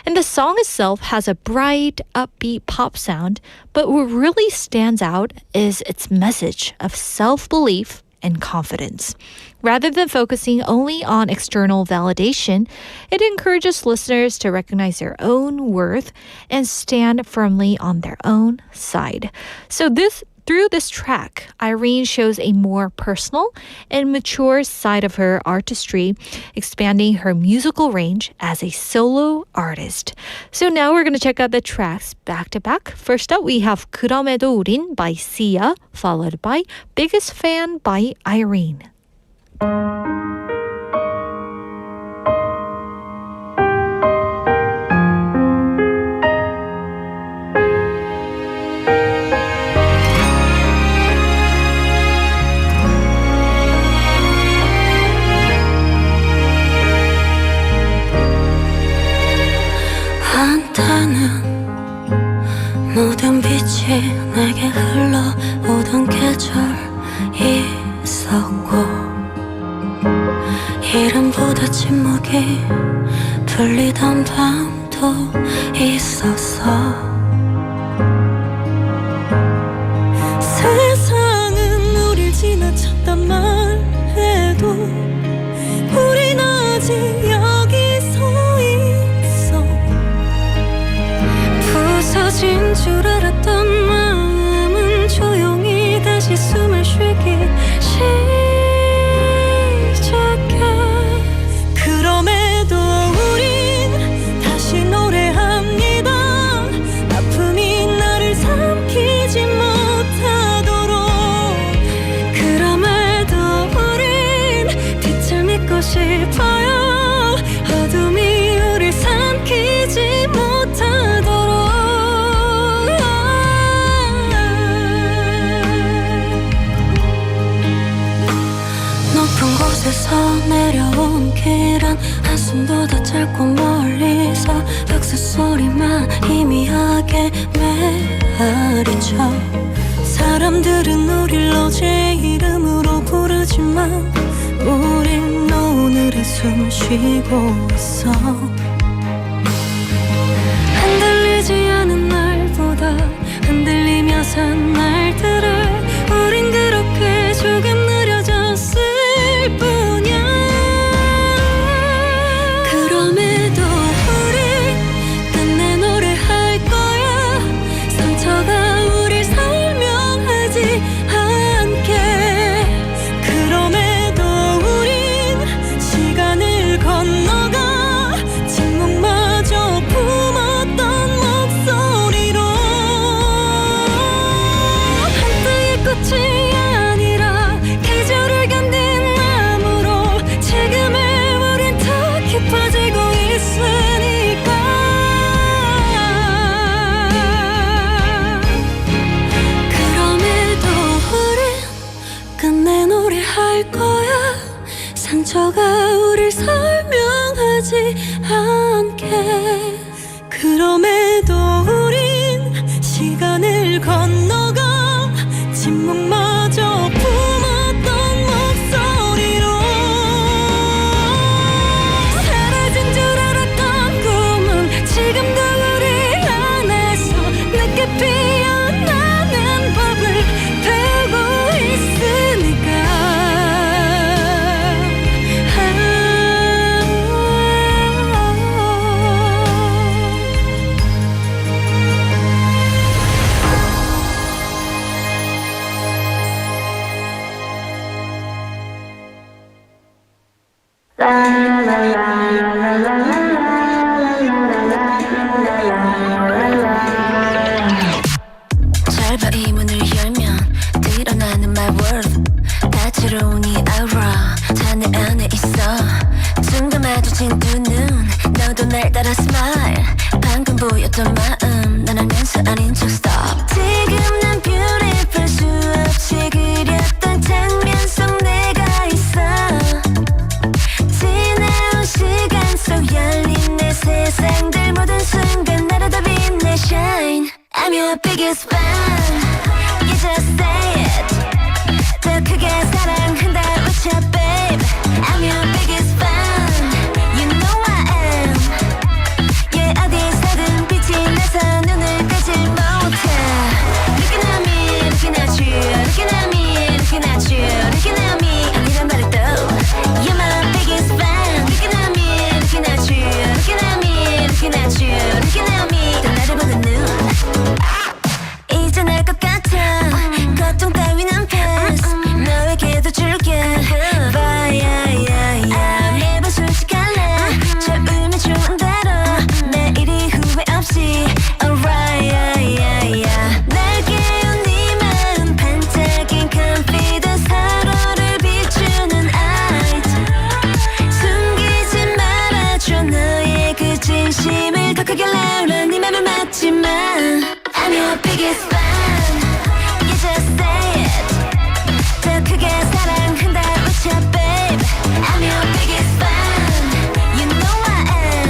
And the song itself has a bright, upbeat pop sound, but what really stands out is its message of self-belief and confidence. Rather than focusing only on external validation, it encourages listeners to recognize their own worth and stand firmly on their own side. So through this track, IRENE shows a more personal and mature side of her artistry, expanding her musical range as a solo artist. So now we're going to check out the tracks back to back. First up, we have 그럼에도 우린 by SeeYa, followed by Biggest Fan by IRENE. 모든 빛이 내게 흘러오던 계절이 있었고 이름보다 침묵이 풀리던 밤도 있었어 세상은 우릴 지나쳤단 말해도 우린 아직 여기 서 있어 부서진 줄 알았던 마음은 조용히 다시 숨을 쉬기 시작해 그럼에도 우린 다시 노래합니다 아픔이 나를 삼키지 못하도록 그럼에도 우린 빛을 믿고 싶어요 어둠이 우릴 삼키지 못하도록 높은 곳에서 내려온 길은 한숨보다 짧고 멀리서 벽수 소리만 희미하게 메아리쳐 사람들은 우릴 너제 이름으로 부르지만 우린 오늘에 숨 쉬고 있어 흔들리지 않은 날보다 흔들리며 산 날들을 우린 그렇게 조금 느려졌을 뿐이야 그럼에도 우린 끝내 노래할 거야 상처가 우릴 설명하지 않게 그럼에도 우린 시간을 건너가 침묵마저 품었던 목소리로 한때의 꽃이 아니라 계절을 견딘 나무로 지금의 우린 더 깊어지고 있으니까 그럼에도 우린 끝내 노래할 거야 상처가 우릴 설명하지 않게 그럼에도 우린 시간을 건너가 침묵마저 품었던 목소리로 사라진 줄 알았던 꿈은 지금도 우리 안에서 늦게 피어나는 법을 배우고 있으니까 잘 봐 이 문을 열면 드러나는 my world 다채로운 이 aura 다 내 안에 있어 마주친 두 눈 너도 날 따라 smile 방금 보였던 마음 난 알면서 아닌 척 stop 지금 난 beautiful 수없이 그렸던 장면 속 내가 있어 지나온 시간 속 열린 내 세상들 모든 순간 나를 다 빛내 shine I'm your biggest fan You just say it 더 크게 사랑한다 외쳐 babe I'm your biggest fan You know I am Yeah 어디서든 빛이 나서 눈을 떼질 못해 Looking at me, looking at you Looking at me, looking at you Looking at me 아니란 말을 또 You're my biggest fan Looking at me, looking at you Looking at me, looking at you Looking at me 또 나를 보는 눈 이제 날 것 같아 걱정 따위는 패스 너에게도 줄게 매번 솔직할래 처음엔 좋은 대로 내일이 후회 없이 Alright 날 깨운 네 마음 반짝인 confidence 서로를 비추는 eyes 숨기지 말아줘 너의 그 진심을 더 크게 louder 네 맘을 막지 마 I'm your biggest fan You just say it 더 크게 사랑한다 외쳐 babe I'm your biggest fan You know I am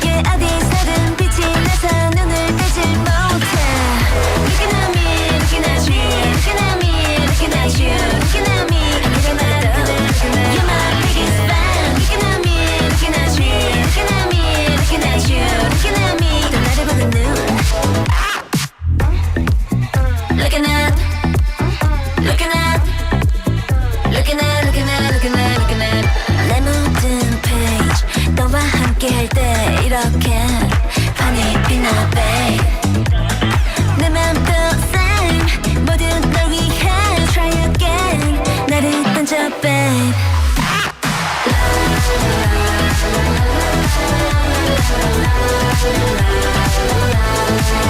Yeah 어디서든 빛이 나서 눈을 떼질 못해 Looking at me, looking at you Looking at me, looking at you Looking at me 아니란 말도 You're my biggest fan Looking at me, looking at you Looking at me, looking at you Looking at me 또 나를 보는 눈 Looking at Looking at Looking at Looking at Looking at Looking at 내 모든 페이지 너와 함께 할 때 이렇게 환히 빛나 babe 내 맘도 same 모든 널 위해 try again 나를 던져 babe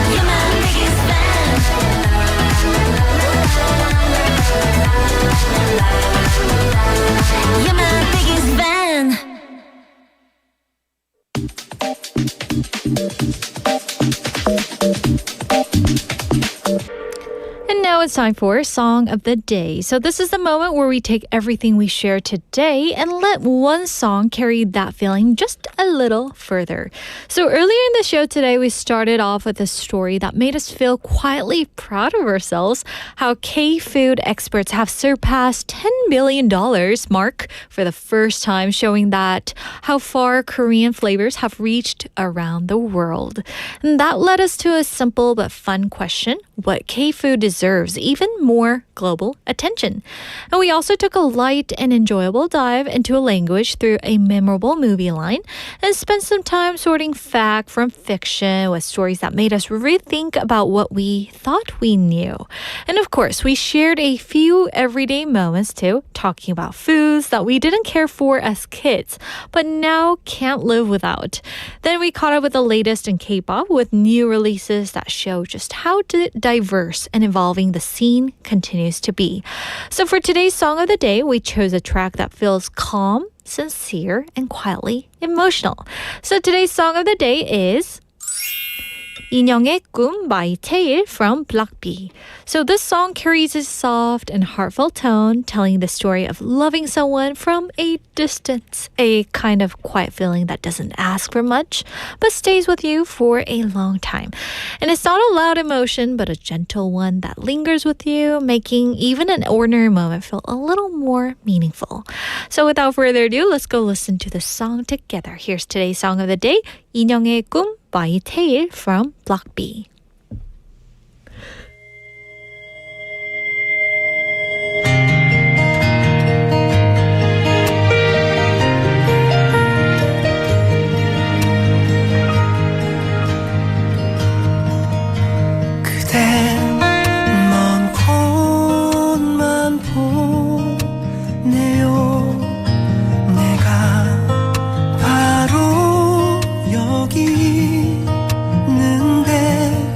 You're my biggest fan You're my biggest fan And now it's time for Song of the Day. So this is the moment where we take everything we share today and let one song carry that feeling just a little further. So earlier in the show today, we started off with a story that made us feel quietly proud of ourselves, how K-food experts have surpassed $10 billion mark for the first time, showing that how far Korean flavors have reached around the world. And that led us to a simple but fun question: what K-food deserves even more global attention? And we also took a light and enjoyable dive into a language through a memorable movie line and spent some time sorting fact from fiction with stories that made us rethink about what we thought we knew. And of course, we shared a few everyday moments too, talking about foods that we didn't care for as kids, but now can't live without. Then we caught up with the latest in K-pop with new releases that show just how diverse and evolving the scene continues to be. So for today's Song of the Day, we chose a track that feels calm, sincere, and quietly emotional. So today's Song of the Day is 인형의 꿈 by Tail from Block B. So this song carries a soft and heartfelt tone, telling the story of loving someone from a distance, a kind of quiet feeling that doesn't ask for much, but stays with you for a long time. And it's not a loud emotion, but a gentle one that lingers with you, making even an ordinary moment feel a little more meaningful. So without further ado, let's go listen to the song together. Here's today's Song of the Day, 인형의 꿈 by Tail from Block B. 여기 있는데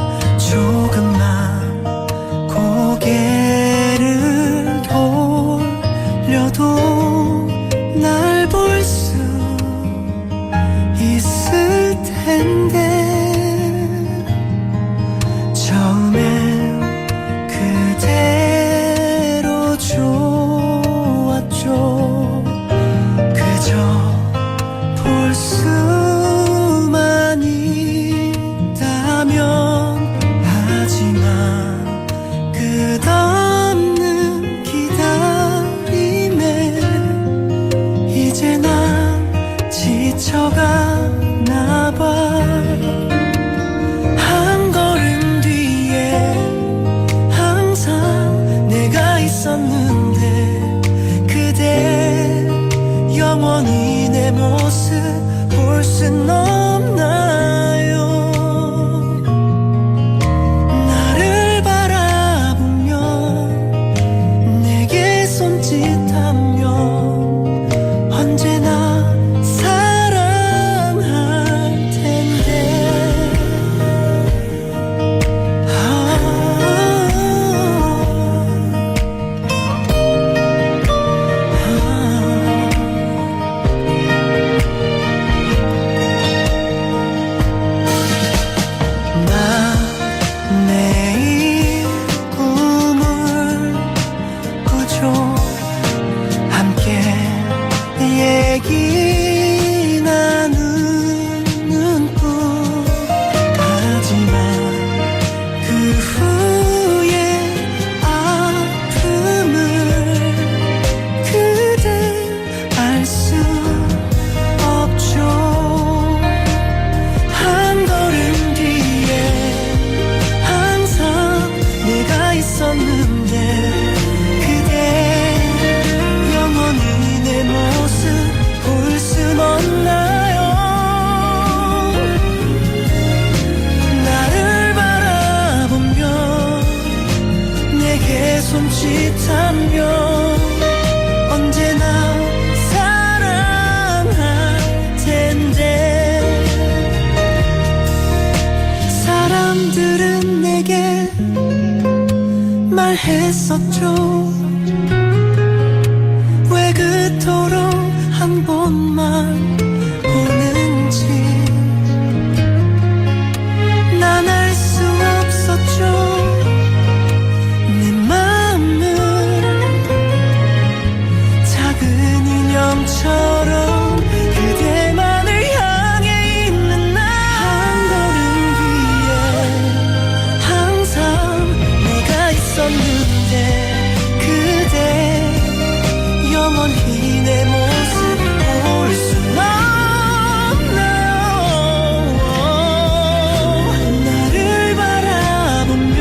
있었는데 그대 영원히 내 모습 볼 순 없나요? 나를 바라보며 내게 손짓하며 언제나 사랑할 텐데 나 내일 꿈을 꾸죠 함께 얘기 나누는 꿈 하지만 그 후에 아픔을 그대 알 수 없죠 한 걸음 뒤에 항상 내가 있었는데 그대 영원히 내 모습 볼 순 없나요? 나를 바라보며 내게 손짓하며 언제나 사랑할 텐데 사람들은 내게 말했었죠 왜 그토록 한 번만 보는지 난 알 수 없었죠 내 마음은 작은 인형처럼 그대만을 향해 있는 나 한 걸음 뒤에 항상 내가 있었는데 그대 영원히 내 모습 볼 순 없나요? 나를 바라보며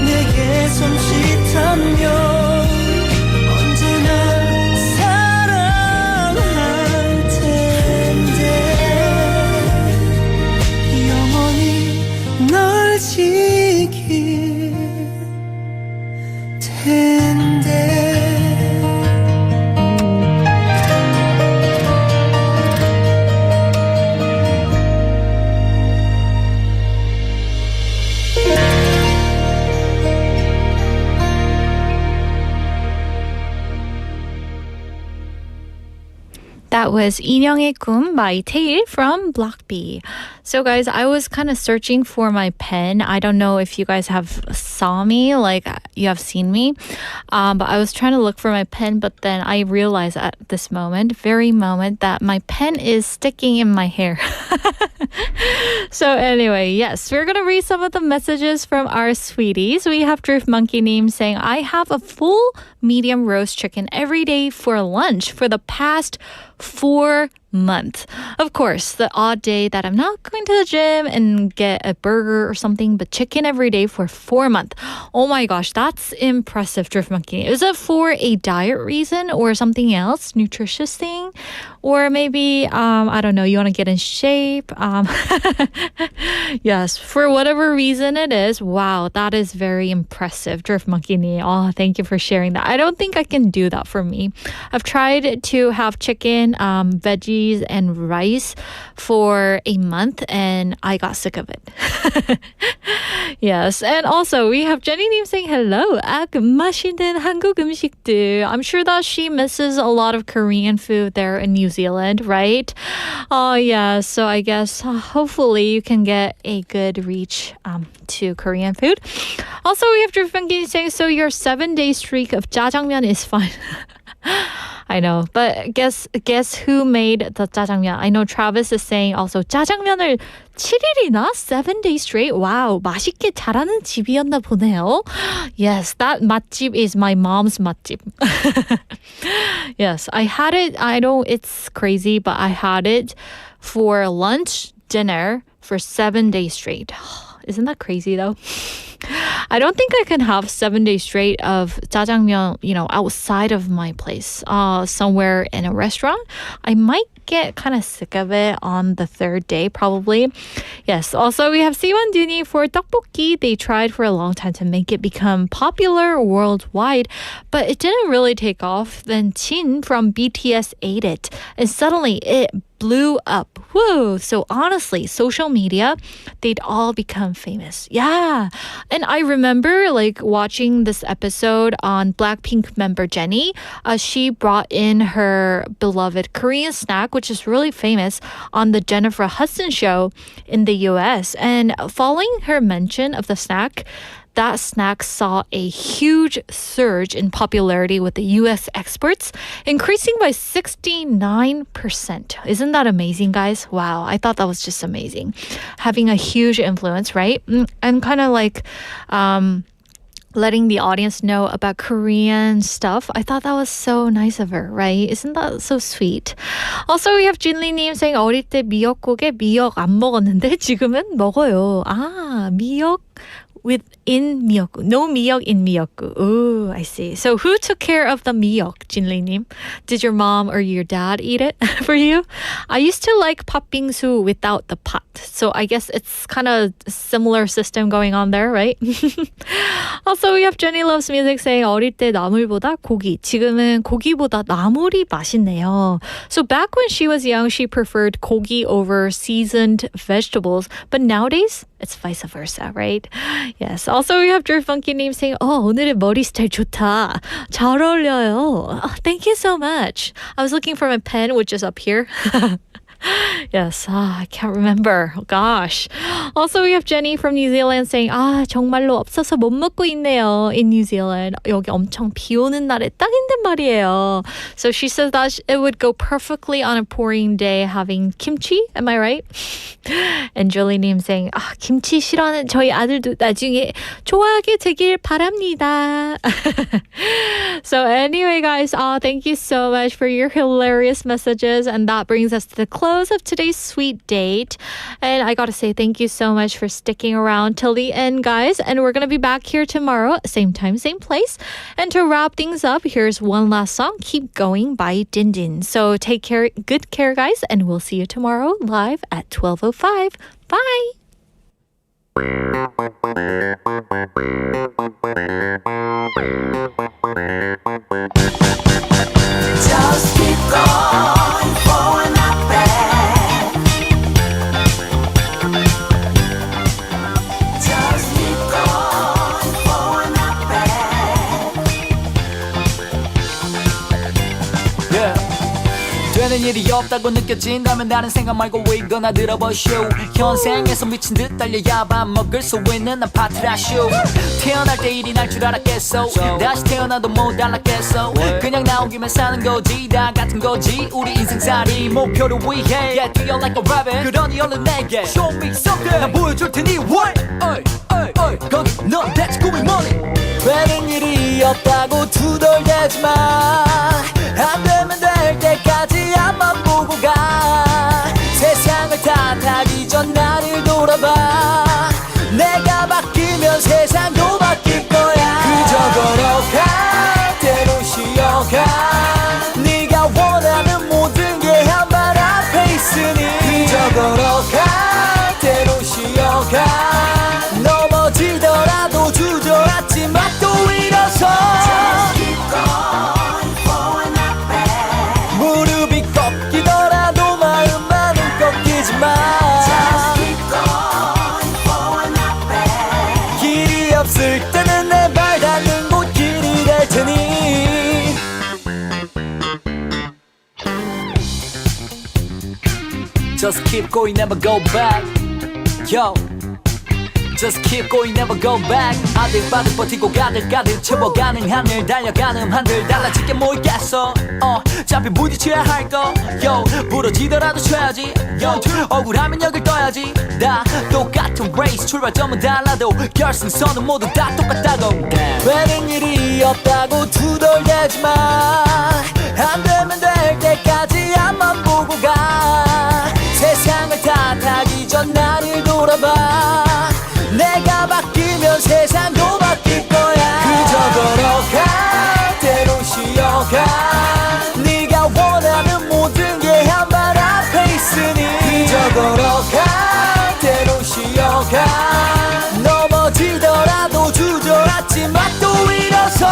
내게 손짓하며 언제나 사랑할 텐데 영원히 널 지킬 텐데 That was 인형의 꿈 by Tae from Block B. So guys, I was kind of searching for my pen. I don't know if you guys have saw me, like you have seen me. But I was trying to look for my pen, but then I realized at this very moment, that my pen is sticking in my hair. So anyway, yes, we're going to read some of the messages from our sweeties. We have Drift Monkey Name saying, I have a full medium roast chicken every day for lunch for the past 4 months. Of course, the odd day that I'm not going to the gym and get a burger or something, but chicken every day for 4 months. Oh my gosh, that's impressive, Drift Monkey. Is it for a diet reason or something else, nutritious thing? Or maybe, I don't know, you want to get in shape? Yes, for whatever reason it is, wow, that is very impressive, Drift Monkey. Oh, thank you for sharing that. I don't think I can do that for me. I've tried to have chicken, veggies, and rice for a month, and I got sick of it. Yes, and also we have Jenny Nim saying hello. 맛있는 한국 음식들. I'm sure that she misses a lot of Korean food there in New Zealand, right? Oh yeah, so I guess hopefully you can get a good reach to Korean food. Also, we have Drift saying, so your 7-day streak of jjajangmyeon is fine. I know, but guess who made the jjajangmyeon? I know Travis is saying also jjajangmyeon을 7일이나 7 days straight. Wow, 맛있게 잘하는 집이었나 보네요. Yes, that 맛집 is my mom's 맛집. Yes, I had it. I know it's crazy, but I had it for lunch, dinner for 7 days straight. Isn't that crazy though? I don't think I can have 7 days straight of jjajangmyeon, outside of my place, somewhere in a restaurant. I might get kind of sick of it on the third day, probably. Yes. Also, we have Siwon Duni for tteokbokki. They tried for a long time to make it become popular worldwide, but it didn't really take off. Then Jin from BTS ate it, and suddenly it blew up. Whoa. So honestly, social media, they'd all become famous. Yeah. And I remember watching this episode on Blackpink member Jennie. She brought in her beloved Korean snack, which is really famous, on the Jennifer Hudson show in the US. And following her mention of the snack, that snack saw a huge surge in popularity with the US experts, increasing by 69%. Isn't that amazing, guys? Wow, I thought that was just amazing. Having a huge influence, right? And kind of letting the audience know about Korean stuff. I thought that was so nice of her, right? Isn't that so sweet? Also, we have Jinli님 saying 어릴 때 미역국에 미역 안 먹었는데 지금은 먹어요. 미역 within 미역국. No 미역 in 미역국. Oh, I see. So who took care of the 미역, 진리님? Did your mom or your dad eat it for you? I used to like 팥빙수 without the pot. So I guess it's kind of a similar system going on there, right? Also, we have Jenny Loves Music saying 어릴 때 나물보다 고기. 지금은 고기보다 나물이 맛있네요. So back when she was young, she preferred 고기 over seasoned vegetables. But nowadays, it's vice versa, right? Yes. Also, we have Drew Funky Name saying, 오늘의 머리 스타일 좋다. 잘 어울려요. Thank you so much. I was looking for my pen, which is up here. Yes, I can't remember. Oh, gosh. Also, we have Jenny from New Zealand saying, 정말로 없어서 못 먹고 있네요. In New Zealand, 여기 엄청 비 오는 날에 딱인데 말이에요. So she says that it would go perfectly on a pouring day having kimchi. Am I right? And Jolie님 saying, 김치 싫어하는 저희 아들도 나중에 좋아하게 되길 바랍니다. So anyway, guys, thank you so much for your hilarious messages. And that brings us to the close of today's sweet date. And I gotta say thank you so much for sticking around till the end, guys. And we're gonna be back here tomorrow, same time, same place. And to wrap things up, here's one last song, Keep Going by Din Din. So take care, good care, guys, and we'll see you tomorrow live at 12:05. Bye! Just keep going forward, not back. Just keep going forward, not back. Yeah. 되는 일이 없다고 느껴진다면 다른 생각 말고 이거나 들어보쇼. 현생에서 미친 듯 달려야 밥 먹을 수 있는 아파트라쇼. 태어날 때 일이 날 줄 알았겠어. 다시 태어나도 못 달랐겠어. 그냥 나온 김에 사는 거지 다 같은 거지 우리 인생살이 목표를 위해 Yeah, do you like a rabbit? 그러니 얼른 내게 Show me something 난 보여줄 테니 What? 거기 넌 대체 꿈이 뭐니? 되는 일이 없다고 투덜대지 마. 안 되면 될 때까지 앞만 보고 가. 세상을 탓하기 전 나를 돌아봐. 내가 바뀌면 세상도 바뀔 거야. 그저 걸어가 때로 쉬어가. 네가 원하는 모든 게 한 발 앞에 있으니 그저 걸어가 때로 쉬어가. 넘어지더라도 주저앉지 마 또 일어서. Just keep going forward, not back. 무릎이 꺾이더라도 마음만은 꺾이지 마. Just keep going forward, not back. 길이 없을 때는 내 발 닿는 곳 길이 될 테니. Just keep going, never go back. Yo. Just keep going, never go back. 아득바득 버티고 가득가득 채워가는 하늘 달려가는 한들 달라질 게 뭐 있겠어. 어차피 부딪혀야 할거 Yo, 부러지더라도 쳐야지. Yo, 억울하면 여길 떠야지. 다 똑같은 레이스 출발점은 달라도 결승선은 모두 다 똑같다고. 되는 일이 없다고 투덜대지 마. 안 되면 될 때까지 앞만 보고 가. 세상을 탓하기 전 나를 돌아봐. 있으면 세상도 바뀔 거야 그저 걸어가 때론 쉬어가 네가 원하는 모든 게 한 발 앞에 있으니 그저 걸어가 때론 쉬어가 넘어지더라도 주저앉지마 또 일어서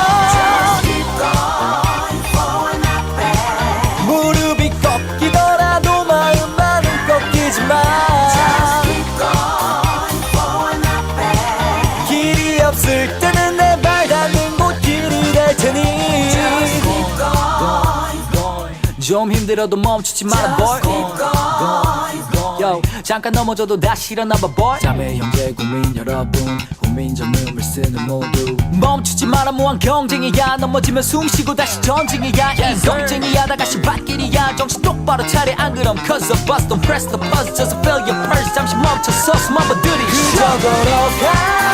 무릎이 꺾이더라도 마음만은 꺾이지 마 길이 없을 때는 내 발 닿는 곳 길이 될 테니 좀 힘들어도 멈추지 마라 boy Yo, 잠깐 넘어져도 다시 일어나봐 boy 자매 형제 국민 여러분 국민전음을 쓰는 모두 멈추지 마라 무한 경쟁이야 넘어지면 숨쉬고 다시 전쟁이야 인성쟁이야 다 같이 발길이야 정신 똑바로 차려 안 그럼 cause of us don't press the buzz just feel your pulse 잠시 멈춰서 숨 한번 들이쉬어 그저 걸어가